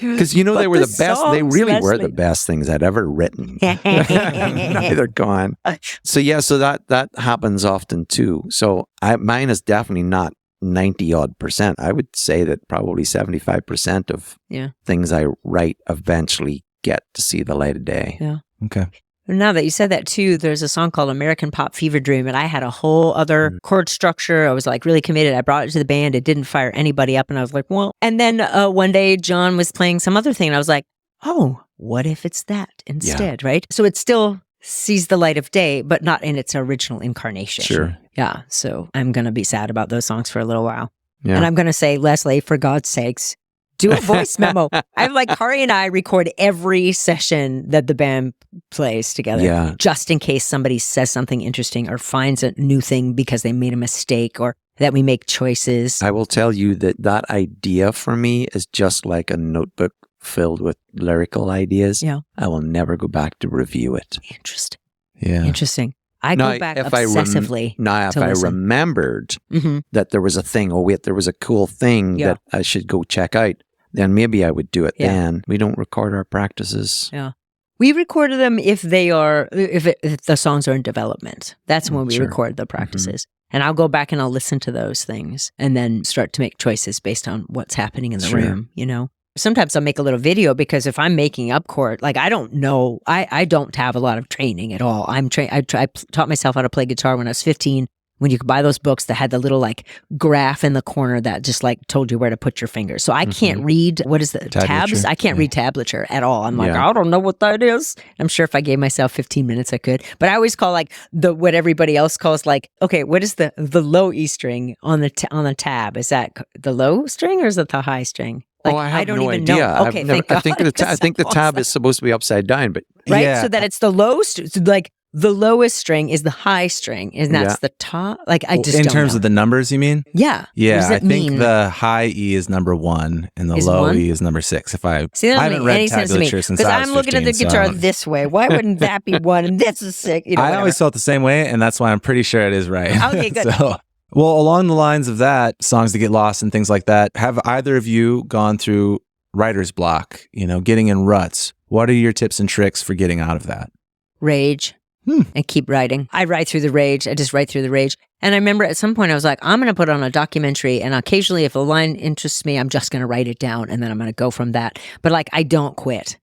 Because they were the best. They really were the Leslie. best things I'd ever written. Now they're gone. So that happens often too. So mine is definitely not 90-odd%. I would say that probably 75% of things I write eventually get to see the light of day. Yeah. Okay. Now that you said that too, there's a song called American Pop Fever Dream, and I had a whole other chord structure. I was like really committed. I brought it to the band. It didn't fire anybody up, and I was like, well. And then one day John was playing some other thing, and I was like, oh, what if it's that instead, right? So it still sees the light of day, but not in its original incarnation. Sure. Yeah, so I'm going to be sad about those songs for a little while. Yeah. And I'm going to say, Leslie, for God's sakes, do a voice memo. I'm like, Kari and I record every session that the band plays together, just in case somebody says something interesting or finds a new thing because they made a mistake or that we make choices. I will tell you that idea for me is just like a notebook filled with lyrical ideas. Yeah. I will never go back to review it. Interesting. Yeah. Interesting. I go back obsessively. If I remembered that there was a thing, there was a cool thing that I should go check out, then maybe I would do it then. We don't record our practices. Yeah. We record them if the songs are in development. That's when we record the practices. And I'll go back and I'll listen to those things and then start to make choices based on what's happening in the room, you know? Sometimes I'll make a little video because if I'm making up chord, like I don't know, I don't have a lot of training at all. I taught myself how to play guitar when I was 15, when you could buy those books that had the little like graph in the corner that just like told you where to put your fingers. So I can't read, what is the tabs? I can't read tablature at all. I'm like, I don't know what that is. I'm sure if I gave myself 15 minutes, I could. But I always call like what everybody else calls like, okay, what is the low E string on the tab? Is that the low string or is it the high string? Like, I have don't no even idea. know. Okay, thank God. I think the tab is supposed to be upside down, but right, so that it's the low, like the lowest string is the high string, and that's the top. Like I just in don't terms know. of the numbers, you mean? Yeah. Yeah, I think the high E is number 1 and the low E is number 6. If I haven't read tablature since I was 15, I'm looking at the guitar this way. Why wouldn't that be 1 and this is 6? You know, I always felt the same way, and that's why I'm pretty sure it is right. Okay, good. Well, along the lines of that, songs that get lost and things like that, have either of you gone through writer's block, getting in ruts? What are your tips and tricks for getting out of that? Rage and keep writing. I write through the rage. I just write through the rage. And I remember at some point I was like, I'm going to put on a documentary, and occasionally if a line interests me, I'm just going to write it down and then I'm going to go from that. But like, I don't quit.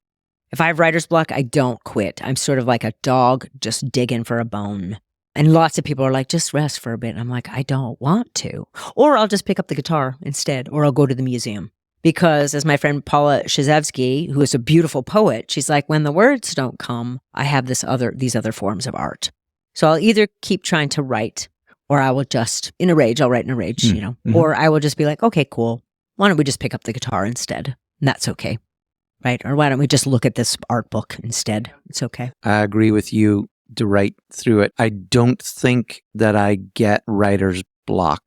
If I have writer's block, I don't quit. I'm sort of like a dog just digging for a bone. And lots of people are like, just rest for a bit. And I'm like, I don't want to. Or I'll just pick up the guitar instead, or I'll go to the museum. Because as my friend Paula Shazevsky, who is a beautiful poet, she's like, when the words don't come, I have these other forms of art. So I'll either keep trying to write, or I will just, in a rage, I'll write in a rage, or I will just be like, okay, cool. Why don't we just pick up the guitar instead? And that's okay, right? Or why don't we just look at this art book instead? It's okay. I agree with you to write through it. I don't think that I get writer's block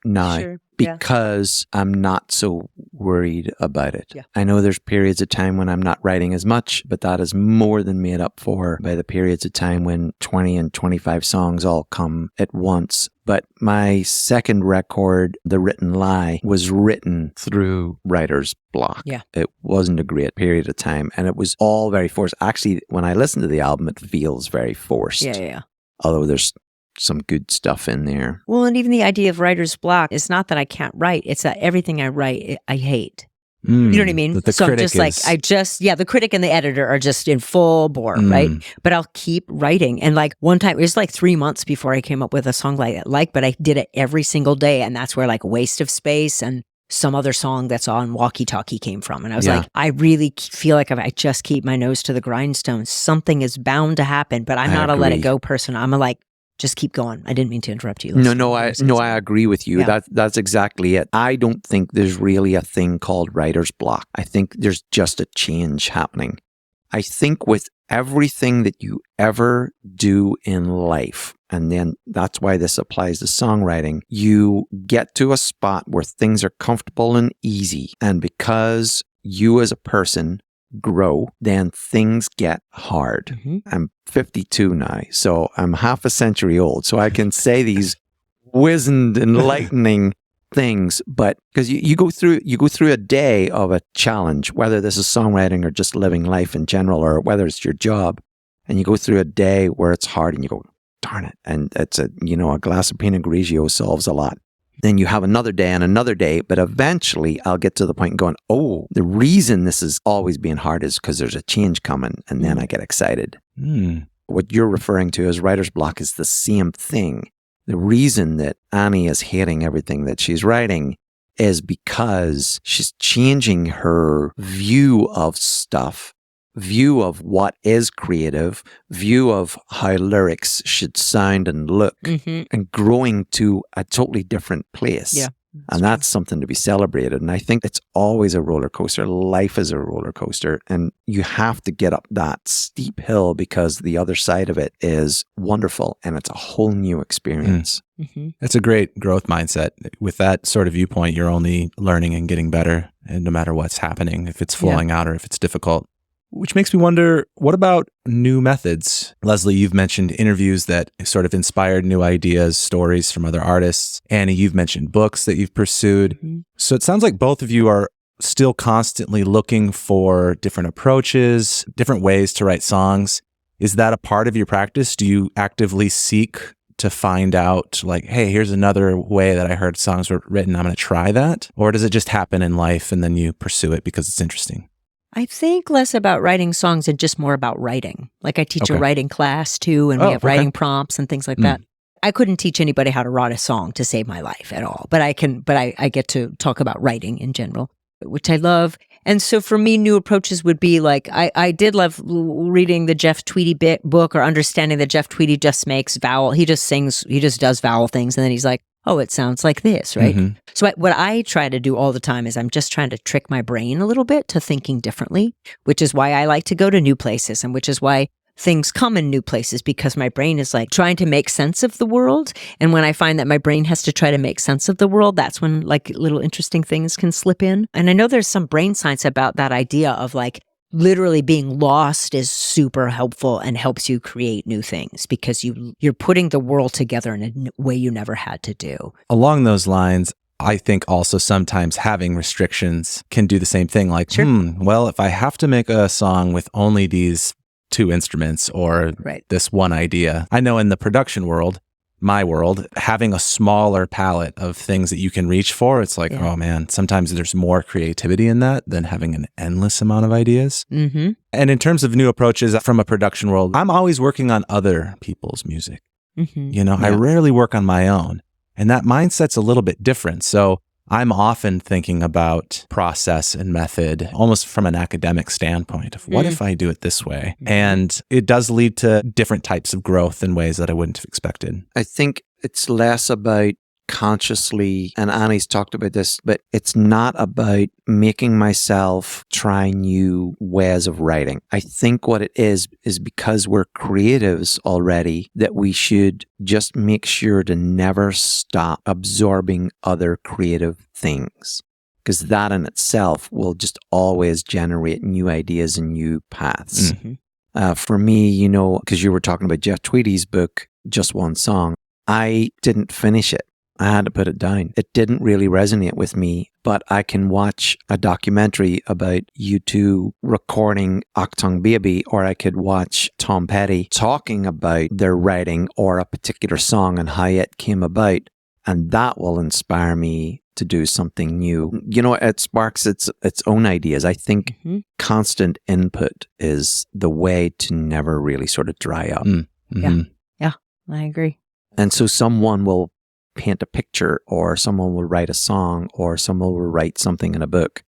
now. Sure. because I'm not so worried about it. Yeah. I know there's periods of time when I'm not writing as much, but that is more than made up for by the periods of time when 20 and 25 songs all come at once. But my second record, The Written Lie, was written through writer's block. Yeah. It wasn't a great period of time, and it was all very forced. Actually, when I listen to the album, it feels very forced. Yeah. Although there's some good stuff in there. Well, and even the idea of writer's block is not that I can't write. It's that everything I write, I hate. You know what I mean? So I'm just like, the critic and the editor are just in full bore, right? But I'll keep writing. And like one time, it was like 3 months before I came up with a song but I did it every single day. And that's where like Waste of Space and some other song that's on Walkie Talkie came from. And I was like, I really feel like if I just keep my nose to the grindstone, something is bound to happen, but I'm not a let it go person. I'm a like, just keep going. I didn't mean to interrupt you. I agree with you. Yeah. That's exactly it. I don't think there's really a thing called writer's block. I think there's just a change happening. I think with everything that you ever do in life, and then that's why this applies to songwriting, you get to a spot where things are comfortable and easy. And because you as a person grow, then things get hard. I'm 52 now, so I'm half a century old. So I can say these wizened, enlightening things, but because you go through a day of a challenge, whether this is songwriting or just living life in general, or whether it's your job, and you go through a day where it's hard and you go, darn it, and it's a glass of Pinot Grigio solves a lot. Then you have another day, but eventually I'll get to the point going, oh, the reason this is always being hard is because there's a change coming, and then I get excited. What you're referring to as writer's block is the same thing. The reason that Annie is hating everything that she's writing is because she's changing her view of stuff, view of what is creative, view of how lyrics should sound and look, and growing to a totally different place. Yeah. And that's something to be celebrated. And I think it's always a roller coaster. Life is a roller coaster. And you have to get up that steep hill because the other side of it is wonderful and it's a whole new experience. That's a great growth mindset. With that sort of viewpoint, you're only learning and getting better, and no matter what's happening, if it's flowing out or if it's difficult. Which makes me wonder, what about new methods? Leslie, you've mentioned interviews that sort of inspired new ideas, stories from other artists. Annie, you've mentioned books that you've pursued. So it sounds like both of you are still constantly looking for different approaches, different ways to write songs. Is that a part of your practice? Do you actively seek to find out, like, hey, here's another way that I heard songs were written, I'm going to try that? Or does it just happen in life and then you pursue it because it's interesting? I think less about writing songs and just more about writing. Like I teach a writing class too, and we have writing prompts and things like that. I couldn't teach anybody how to write a song to save my life at all, but I get to talk about writing in general, which I love. And so for me, new approaches would be like, I did love reading the Jeff Tweedy book, or understanding that Jeff Tweedy just makes he just does vowel things. And then he's like, oh, it sounds like this, right? So what I try to do all the time is I'm just trying to trick my brain a little bit to thinking differently, which is why I like to go to new places, and which is why things come in new places, because my brain is like trying to make sense of the world. And when I find that my brain has to try to make sense of the world, that's when like little interesting things can slip in. And I know there's some brain science about that idea of like literally being lost is super helpful and helps you create new things, because you're putting the world together in a way you never had to do. Along those lines, I think also sometimes having restrictions can do the same thing. Like, well, if I have to make a song with only these 2 instruments or this one idea, I know in the production world, my world, having a smaller palette of things that you can reach for, it's like, oh man, sometimes there's more creativity in that than having an endless amount of ideas. And in terms of new approaches from a production world, I'm always working on other people's music. I rarely work on my own. And that mindset's a little bit different. So I'm often thinking about process and method almost from an academic standpoint of what if I do it this way? And it does lead to different types of growth in ways that I wouldn't have expected. I think it's less about consciously, and Annie's talked about this, but it's not about making myself try new ways of writing. I think what it is because we're creatives already, that we should just make sure to never stop absorbing other creative things. Because that in itself will just always generate new ideas and new paths. For me, because you were talking about Jeff Tweedy's book, Just One Song, I didn't finish it. I had to put it down. It didn't really resonate with me, but I can watch a documentary about U2 recording Achtung Baby, or I could watch Tom Petty talking about their writing or a particular song and how it came about, and that will inspire me to do something new. It sparks its own ideas. I think constant input is the way to never really sort of dry up. Yeah, I agree. And so someone will paint a picture, or someone will write a song, or someone will write something in a book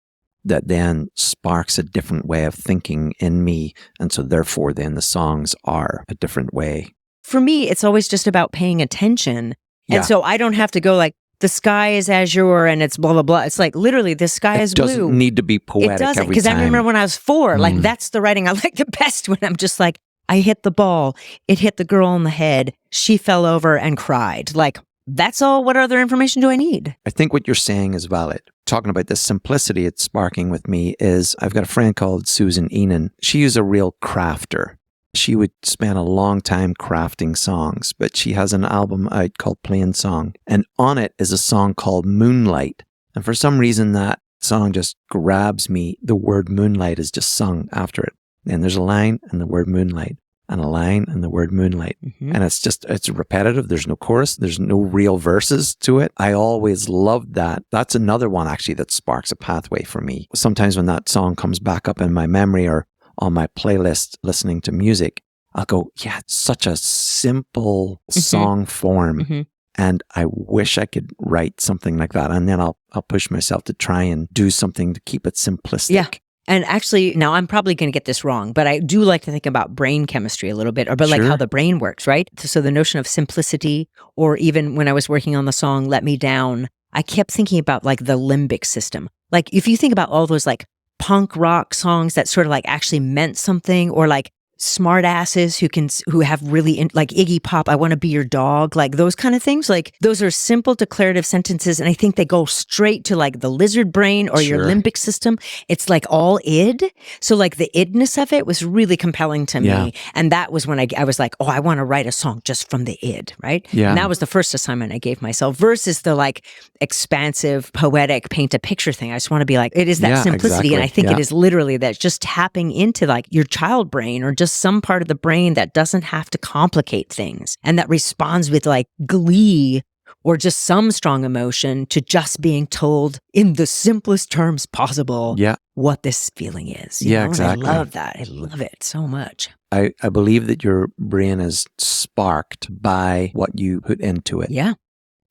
that then sparks a different way of thinking in me. And so therefore then the songs are a different way. For me, it's always just about paying attention. And so I don't have to go like, the sky is azure and it's blah, blah, blah. It's like literally the sky is blue. It doesn't need to be poetic. It doesn't, every because time. I remember when I was 4, like that's the writing I like the best, when I'm just like, I hit the ball, it hit the girl in the head, she fell over and cried. Like, that's all. What other information do I need? I think what you're saying is valid. Talking about the simplicity it's sparking with me is, I've got a friend called Susan Enan. She is a real crafter. She would spend a long time crafting songs, but she has an album out called Plain Song. And on it is a song called Moonlight. And for some reason, that song just grabs me. The word moonlight is just sung after it. And there's a line and the word moonlight, and a line and the word moonlight. And it's repetitive. There's no chorus. There's no real verses to it. I always loved that. That's another one actually that sparks a pathway for me. Sometimes when that song comes back up in my memory or on my playlist listening to music, I'll go, yeah, it's such a simple song form. And I wish I could write something like that. And then I'll push myself to try and do something to keep it simplistic. Yeah. And actually, now I'm probably going to get this wrong, but I do like to think about brain chemistry a little bit, or like how the brain works, right? So the notion of simplicity, or even when I was working on the song Let Me Down, I kept thinking about like the limbic system. Like if you think about all those like punk rock songs that sort of like actually meant something, or like smart asses who have really like Iggy Pop, I want to be your dog, like those kind of things. Like those are simple declarative sentences, and I think they go straight to like the lizard brain or your limbic system. It's like all id. So like the idness of it was really compelling to me, and that was when I was like, oh, I want to write a song just from the id, right? And that was the first assignment I gave myself, versus the like expansive poetic paint a picture thing. I just want to be like, it is that simplicity, and I think it is literally that, just tapping into like your child brain, or just some part of the brain that doesn't have to complicate things, and that responds with like glee or just some strong emotion to just being told in the simplest terms possible what this feeling is. You know? Exactly. And I love that. I love it so much. I believe that your brain is sparked by what you put into it. Yeah.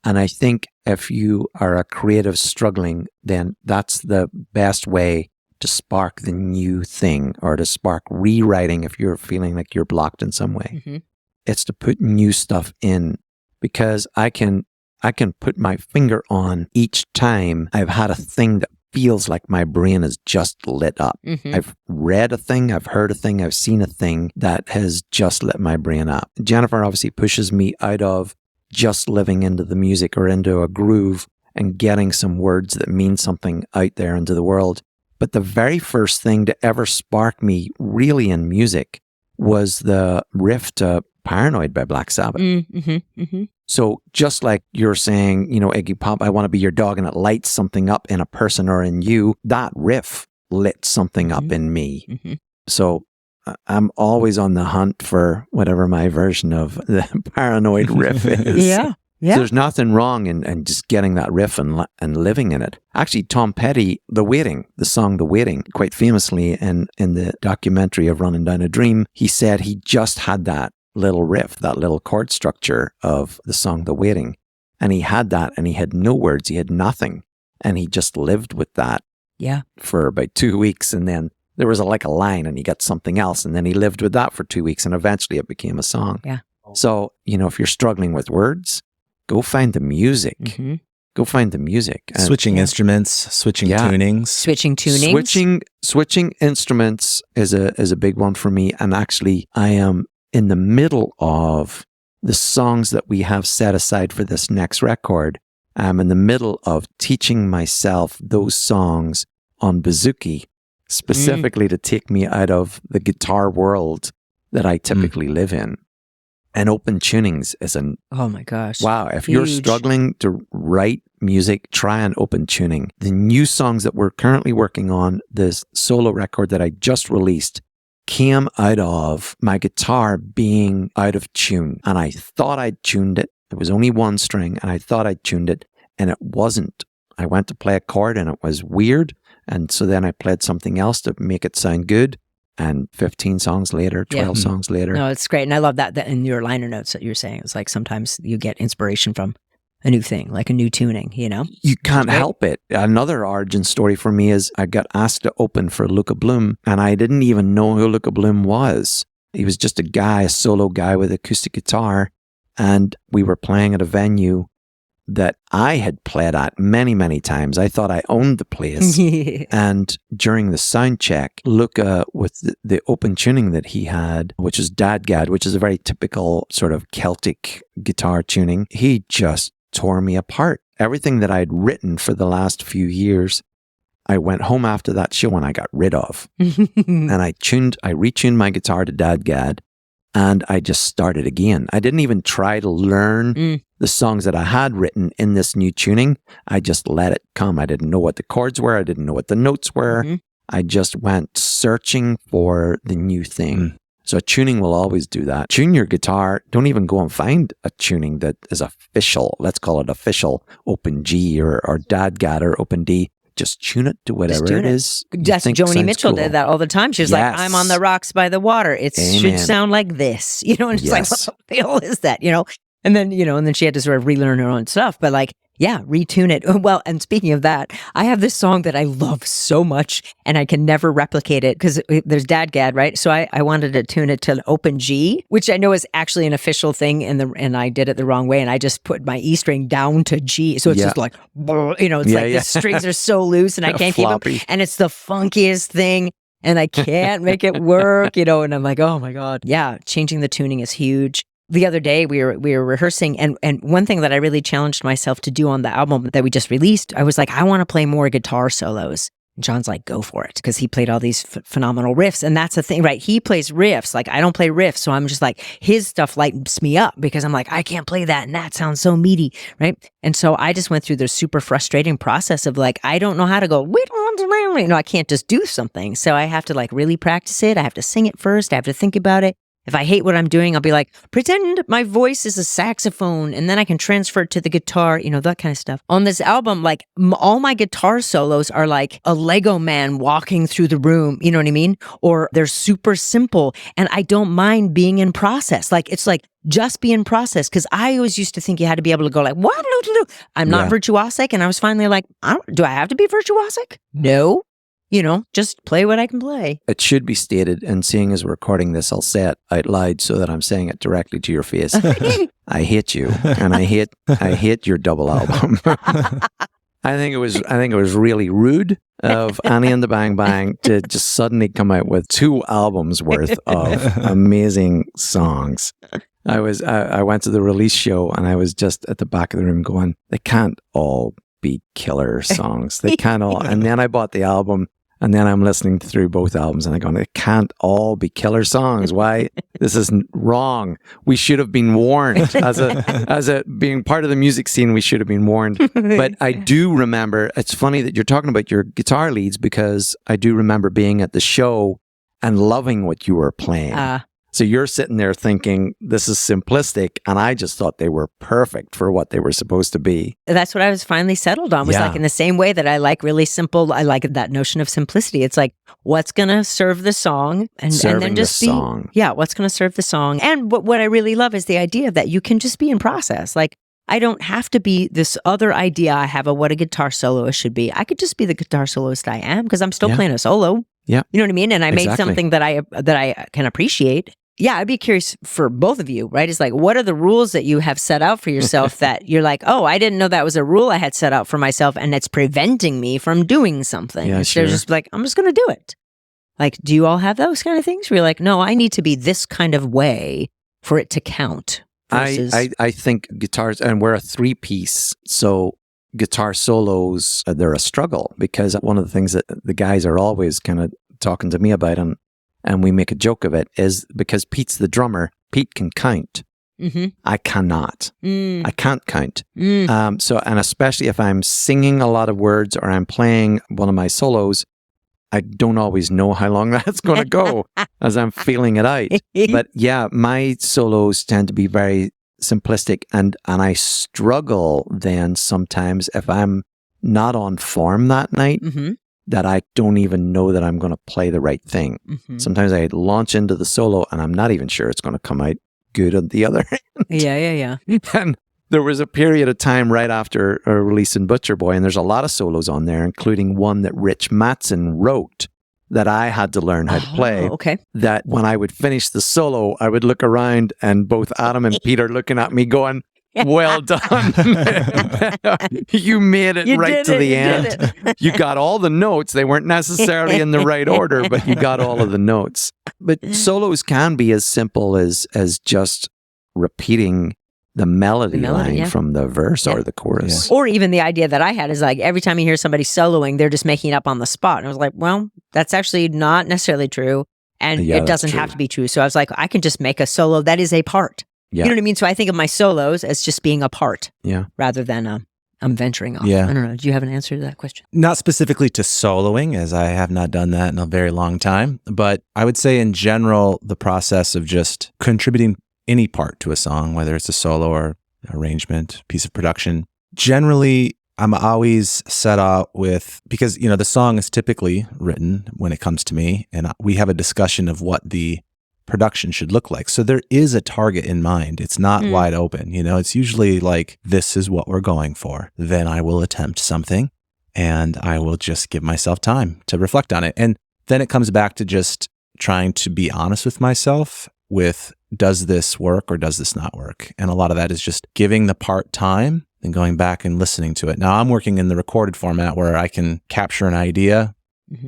And I think if you are a creative struggling, then that's the best way to spark the new thing, or to spark rewriting if you're feeling like you're blocked in some way. It's to put new stuff in, because I can put my finger on each time I've had a thing that feels like my brain is just lit up. I've read a thing, I've heard a thing, I've seen a thing that has just lit my brain up. Jennifer obviously pushes me out of just living into the music or into a groove and getting some words that mean something out there into the world. But the very first thing to ever spark me really in music was the riff to Paranoid by Black Sabbath. So just like you're saying, Iggy Pop, I want to be your dog, and it lights something up in a person or in you, that riff lit something up in me. So I'm always on the hunt for whatever my version of the Paranoid riff is. Yeah. So there's nothing wrong in just getting that riff and living in it. Actually, Tom Petty, the song The Waiting, quite famously in the documentary of Running Down a Dream, he said he just had that little riff, that little chord structure of the song The Waiting. And he had that, and he had no words, he had nothing. And he just lived with that for about 2 weeks. And then there was a line, and he got something else. And then he lived with that for 2 weeks, and eventually it became a song. So, if you're struggling with words, go find the music. Mm-hmm. Go find the music. And Switching instruments, switching tunings. Switching instruments is a big one for me. And actually, I am in the middle of the songs that we have set aside for this next record. I'm in the middle of teaching myself those songs on bouzouki, specifically to take me out of the guitar world that I typically live in. And open tunings is oh my gosh. Wow. If Huge. you're struggling to write music, try an open tuning. The new songs that we're currently working on, this solo record that I just released, came out of my guitar being out of tune. And I thought I'd tuned it. It was only one string and I thought I'd tuned it and it wasn't. I went to play a chord and it was weird. And so then I played something else to make it sound good. And 15 songs later, 12 songs later. No, it's great. And I love that in your liner notes that you're saying. It's like sometimes you get inspiration from a new thing, like a new tuning, you know? You can't help it. Another origin story for me is I got asked to open for Luca Bloom, and I didn't even know who Luca Bloom was. He was just a solo guy with acoustic guitar, and we were playing at a venue that I had played at many, many times. I thought I owned the place. And during the sound check, Luca, with the open tuning that he had, which is Dadgad, which is a very typical sort of Celtic guitar tuning, he just tore me apart. Everything that I'd written for the last few years, I went home after that show and I got rid of. And I retuned my guitar to Dadgad. And I just started again. I didn't even try to learn the songs that I had written in this new tuning. I just let it come. I didn't know what the chords were. I didn't know what the notes were. I just went searching for the new thing. So a tuning will always do that. Tune your guitar. Don't even go and find a tuning that is official. Let's call it official. Open G or Dadgad or Open D. Just tune it to whatever it is. Just Joni Mitchell did that all the time. She was like, I'm on the rocks by the water. It should sound like this, you know, and it's like, what the hell is that, you know? And then, and then she had to sort of relearn her own stuff. But like, yeah, retune it. Well, and speaking of that, I have this song that I love so much and I can never replicate it because there's Dadgad, right? So I wanted to tune it to an open G, which I know is actually an official thing and I did it the wrong way and I just put my E string down to G. So it's just like, it's like the strings are so loose and I can't keep them. And it's the funkiest thing and I can't make it work, and I'm like, oh my God. Yeah, changing the tuning is huge. The other day we were rehearsing and one thing that I really challenged myself to do on the album that we just released, I was like, I want to play more guitar solos. And John's like, go for it. Because he played all these phenomenal riffs. And that's the thing, right? He plays riffs. Like, I don't play riffs. So I'm just like, his stuff lights me up because I'm like, I can't play that. And that sounds so meaty, right? And so I just went through this super frustrating process of like, I don't know how to go, I can't just do something. So I have to like really practice it. I have to sing it first. I have to think about it. If I hate what I'm doing, I'll be like, pretend my voice is a saxophone and then I can transfer it to the guitar, that kind of stuff. On this album, like all my guitar solos are like a Lego man walking through the room, you know what I mean? Or they're super simple and I don't mind being in process. Like, it's like, just be in process. Cause I always used to think you had to be able to go like, what? I'm not virtuosic. And I was finally like, do I have to be virtuosic? No. Just play what I can play. It should be stated, and seeing as we're recording this, I'll say it out loud so that I'm saying it directly to your face. I hate you, and I hate your double album. I think it was really rude of Annie and the Bang Bang to just suddenly come out with 2 albums worth of amazing songs. I went to the release show, and I was just at the back of the room going, they can't all be killer songs. They can't all. And then I bought the album. And then I'm listening through both albums and I'm going, it can't all be killer songs. Why? This is wrong. We should have been warned. As a being part of the music scene, we should have been warned. But I do remember, it's funny that you're talking about your guitar leads because I do remember being at the show and loving what you were playing. So you're sitting there thinking, this is simplistic, and I just thought they were perfect for what they were supposed to be. That's what I was finally settled on, was like in the same way that I like really simple, I like that notion of simplicity. It's like, what's going to serve the song? And then just what's going to serve the song? And what I really love is the idea that you can just be in process. Like, I don't have to be this other idea I have of what a guitar soloist should be. I could just be the guitar soloist I am because I'm still playing a solo. Yeah. You know what I mean? And I made something that I can appreciate. yeah, I'd be curious for both of you, right? It's like, what are the rules that you have set out for yourself that you're like, oh, I didn't know that was a rule I had set out for myself and it's preventing me from doing something. Yeah, Instead of sure. just like, I'm just going to do it. Like, do you all have those kind of things where you're like, no, I need to be this kind of way for it to count? Versus... I think guitars, and we're a 3-piece, so guitar solos, they're a struggle, because one of the things that the guys are always kind of talking to me about, and we make a joke of it, is because Pete's the drummer, Pete can count. Mm-hmm. I cannot. I can't count. Mm. So, and especially if I'm singing a lot of words or I'm playing one of my solos, I don't always know how long that's going to go as I'm feeling it out. But yeah, my solos tend to be very simplistic, and I struggle then sometimes if I'm not on form that night, that I don't even know that I'm going to play the right thing. Sometimes I launch into the solo and I'm not even sure it's going to come out good on the other end. Yeah. And there was a period of time right after releasing Butcher Boy, and there's a lot of solos on there, including one that Rich Mattson wrote that I had to learn how to play. Okay. That when I would finish the solo, I would look around and both Adam and Peter looking at me going, well done. You made it right to the end. You got all the notes. They weren't necessarily in the right order, but you got all of the notes. But solos can be as simple as just repeating the melody line from the verse or the chorus. Or even the idea that I had is like, every time you hear somebody soloing, they're just making it up on the spot. And I was like, well, that's actually not necessarily true. And it doesn't have to be true. So I was like, I can just make a solo that is a part. Yeah. You know what I mean? So I think of my solos as just being a part rather than I'm venturing off. Yeah. I don't know. Do you have an answer to that question? Not specifically to soloing, as I have not done that in a very long time. But I would say in general, the process of just contributing any part to a song, whether it's a solo or arrangement, piece of production, generally I'm always set out with, because, you know, the song is typically written when it comes to me, and we have a discussion of what the production should look like. So there is a target in mind. It's not wide open. You know, it's usually like, this is what we're going for. Then I will attempt something and I will just give myself time to reflect on it. And then it comes back to just trying to be honest with myself with, does this work or does this not work? And a lot of that is just giving the part time and going back and listening to it. Now I'm working in the recorded format where I can capture an idea,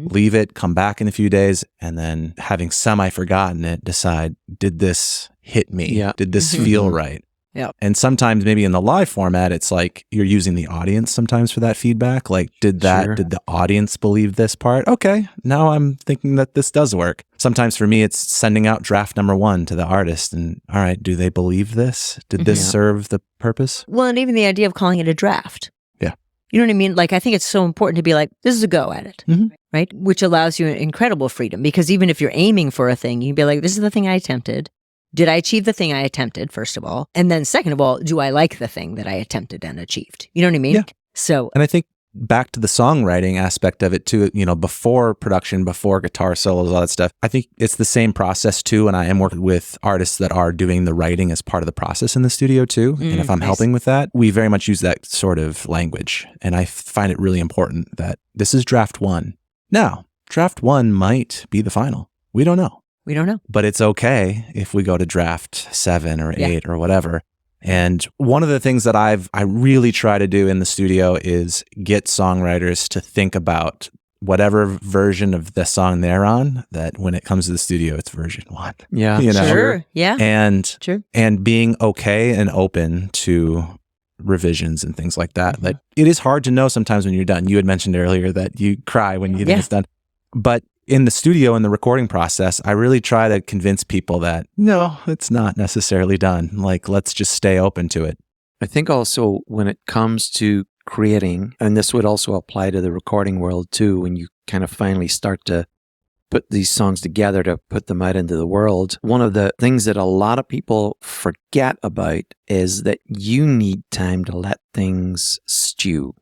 leave it, come back in a few days, and then having semi-forgotten it, decide, did this hit me? Yeah. Did this feel right? Yeah. And sometimes maybe in the live format, it's like you're using the audience sometimes for that feedback. Like, did the audience believe this part? Okay, now I'm thinking that this does work. Sometimes for me, it's sending out draft number 1 to the artist. And all right, do they believe this? Did this serve the purpose? Well, and even the idea of calling it a draft. Yeah. You know what I mean? Like, I think it's so important to be like, this is a go at it, right? Which allows you incredible freedom, because even if you're aiming for a thing, you can be like, this is the thing I attempted. Did I achieve the thing I attempted, first of all? And then second of all, do I like the thing that I attempted and achieved? You know what I mean? Yeah. So, and I think back to the songwriting aspect of it too, you know, before production, before guitar solos, all that stuff, I think it's the same process too. And I am working with artists that are doing the writing as part of the process in the studio too. And if I'm helping with that, we very much use that sort of language. And I find it really important that this is draft 1. Now, draft 1 might be the final. We don't know. We don't know. But it's okay if we go to draft 7 or 8 or whatever. And one of the things that I really try to do in the studio is get songwriters to think about whatever version of the song they're on, that when it comes to the studio, it's version 1. Yeah. You know? Sure. Yeah. And being okay and open to revisions and things like that. Like, it is hard to know sometimes when you're done. You had mentioned earlier that you cry when you think it's done. But in the studio, in the recording process, I really try to convince people that, no, it's not necessarily done. Like, let's just stay open to it. I think also when it comes to creating, and this would also apply to the recording world too, when you kind of finally start to put these songs together to put them out into the world, one of the things that a lot of people forget about is that you need time to let things stew.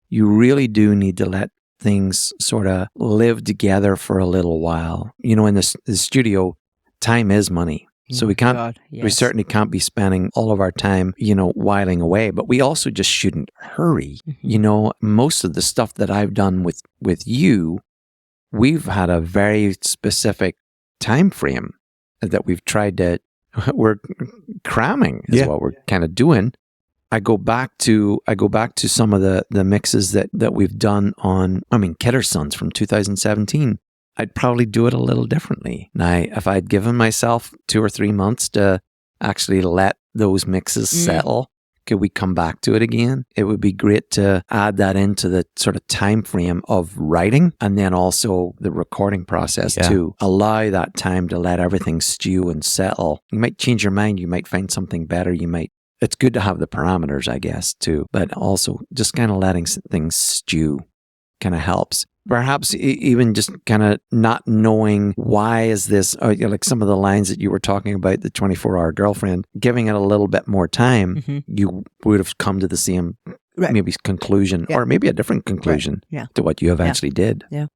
You really do need to let things sort of live together for a little while. You know, in the studio, time is money. So we certainly can't be spending all of our time, you know, whiling away, but we also just shouldn't hurry. You know, most of the stuff that I've done with you, we've had a very specific time frame. that we've tried to, we're cramming is what we're kind of doing. I go back to some of the mixes that we've done on, Kidder Sons from 2017. I'd probably do it a little differently. Now, if I'd given myself 2 or 3 months to actually let those mixes settle, could we come back to it again? It would be great to add that into the sort of time frame of writing and then also the recording process to allow that time to let everything stew and settle. You might change your mind. You might find something better. It's good to have the parameters, I guess, too, but also just kind of letting things stew kind of helps. Perhaps even just kind of not knowing why is this, like some of the lines that you were talking about, the 24-hour girlfriend, giving it a little bit more time, you would have come to the same maybe conclusion or maybe a different conclusion to what you eventually did. Yeah.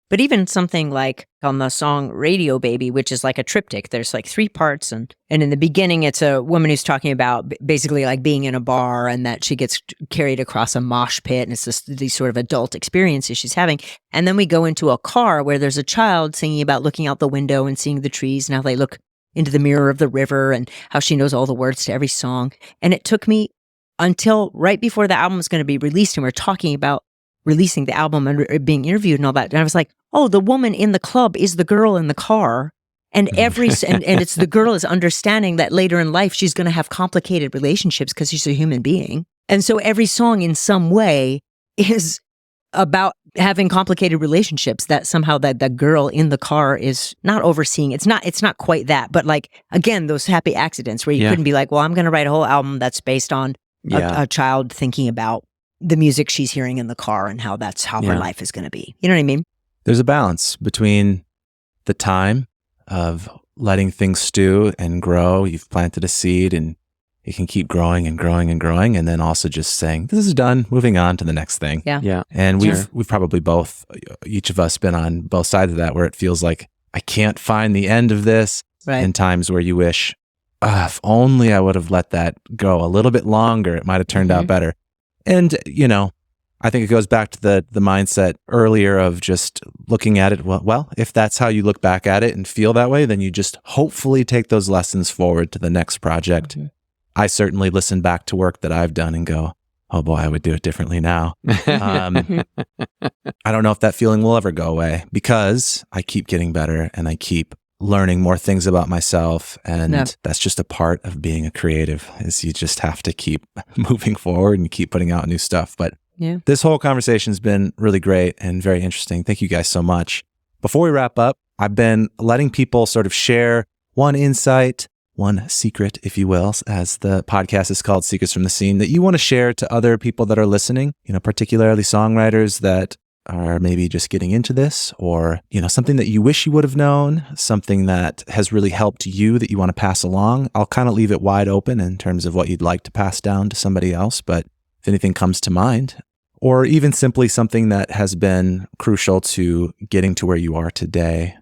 But even something like on the song Radio Baby, which is like a triptych, there's like 3 parts. And in the beginning, it's a woman who's talking about basically like being in a bar and that she gets carried across a mosh pit. And it's these sort of adult experiences she's having. And then we go into a car where there's a child singing about looking out the window and seeing the trees and how they look into the mirror of the river and how she knows all the words to every song. And it took me until right before the album was going to be released and we're talking about releasing the album and being interviewed and all that. And I was like, oh, the woman in the club is the girl in the car. And and it's the girl is understanding that later in life, she's going to have complicated relationships because she's a human being. And so every song in some way is about having complicated relationships that somehow that the girl in the car is not overseeing. It's not quite that. But like, again, those happy accidents where you couldn't be like, well, I'm going to write a whole album that's based on a child thinking about the music she's hearing in the car and how that's how her life is going to be. You know what I mean? There's a balance between the time of letting things stew and grow. You've planted a seed and it can keep growing and growing and growing. And then also just saying, this is done, moving on to the next thing. Yeah. And we've probably both, each of us been on both sides of that where it feels like I can't find the end of this. Right. In times where you wish, if only I would have let that go a little bit longer, it might have turned out better. And, I think it goes back to the mindset earlier of just looking at it. Well, if that's how you look back at it and feel that way, then you just hopefully take those lessons forward to the next project. I certainly listen back to work that I've done and go, oh boy, I would do it differently now. I don't know if that feeling will ever go away because I keep getting better and I keep learning more things about myself. And that's just a part of being a creative is you just have to keep moving forward and keep putting out new stuff. But this whole conversation has been really great and very interesting. Thank you guys so much. Before we wrap up, I've been letting people sort of share one insight, one secret, if you will, as the podcast is called Secrets from the Scene, that you want to share to other people that are listening, particularly songwriters that are maybe just getting into this or, something that you wish you would have known, something that has really helped you that you want to pass along. I'll kind of leave it wide open in terms of what you'd like to pass down to somebody else. But if anything comes to mind, or even simply something that has been crucial to getting to where you are today.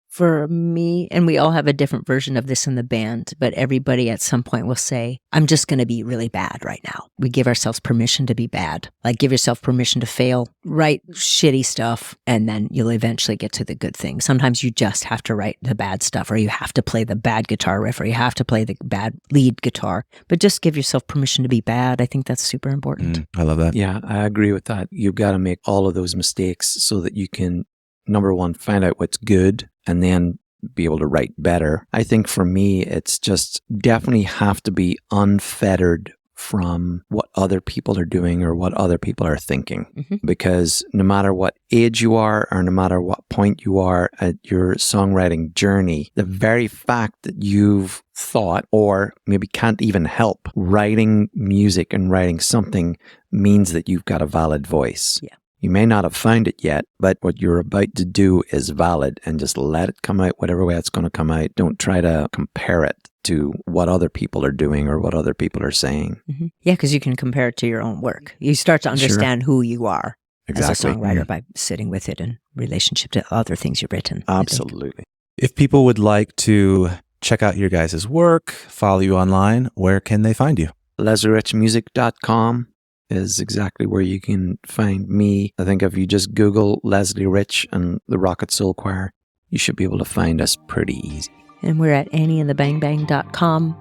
For me, and we all have a different version of this in the band, but everybody at some point will say, I'm just going to be really bad right now. We give ourselves permission to be bad. Like give yourself permission to fail, write shitty stuff, and then you'll eventually get to the good things. Sometimes you just have to write the bad stuff, or you have to play the bad guitar riff, or you have to play the bad lead guitar, but just give yourself permission to be bad. I think that's super important. I love that. Yeah, I agree with that. You've got to make all of those mistakes so that you can, number one, find out what's good and then be able to write better. I think for me, it's just definitely have to be unfettered from what other people are doing or what other people are thinking. Because no matter what age you are or no matter what point you are at your songwriting journey, the very fact that you've thought or maybe can't even help writing music and writing something means that you've got a valid voice. Yeah. You may not have found it yet, but what you're about to do is valid and just let it come out whatever way it's going to come out. Don't try to compare it to what other people are doing or what other people are saying. Yeah, because you can compare it to your own work. You start to understand who you are as a songwriter by sitting with it in relationship to other things you've written. Absolutely. If people would like to check out your guys' work, follow you online, where can they find you? LeslieRichMusic.com is exactly where you can find me. I think if you just Google Leslie Rich and the Rocket Soul Choir, you should be able to find us pretty easy. And we're at annieandthebangbang.com.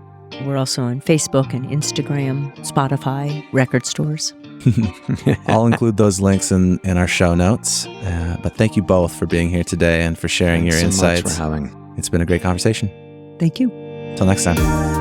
We're also on Facebook and Instagram, Spotify, record stores. I'll include those links in our show notes. But thank you both for being here today and for sharing Thanks your so insights. much for having. It's been a great conversation. Thank you. Till next time.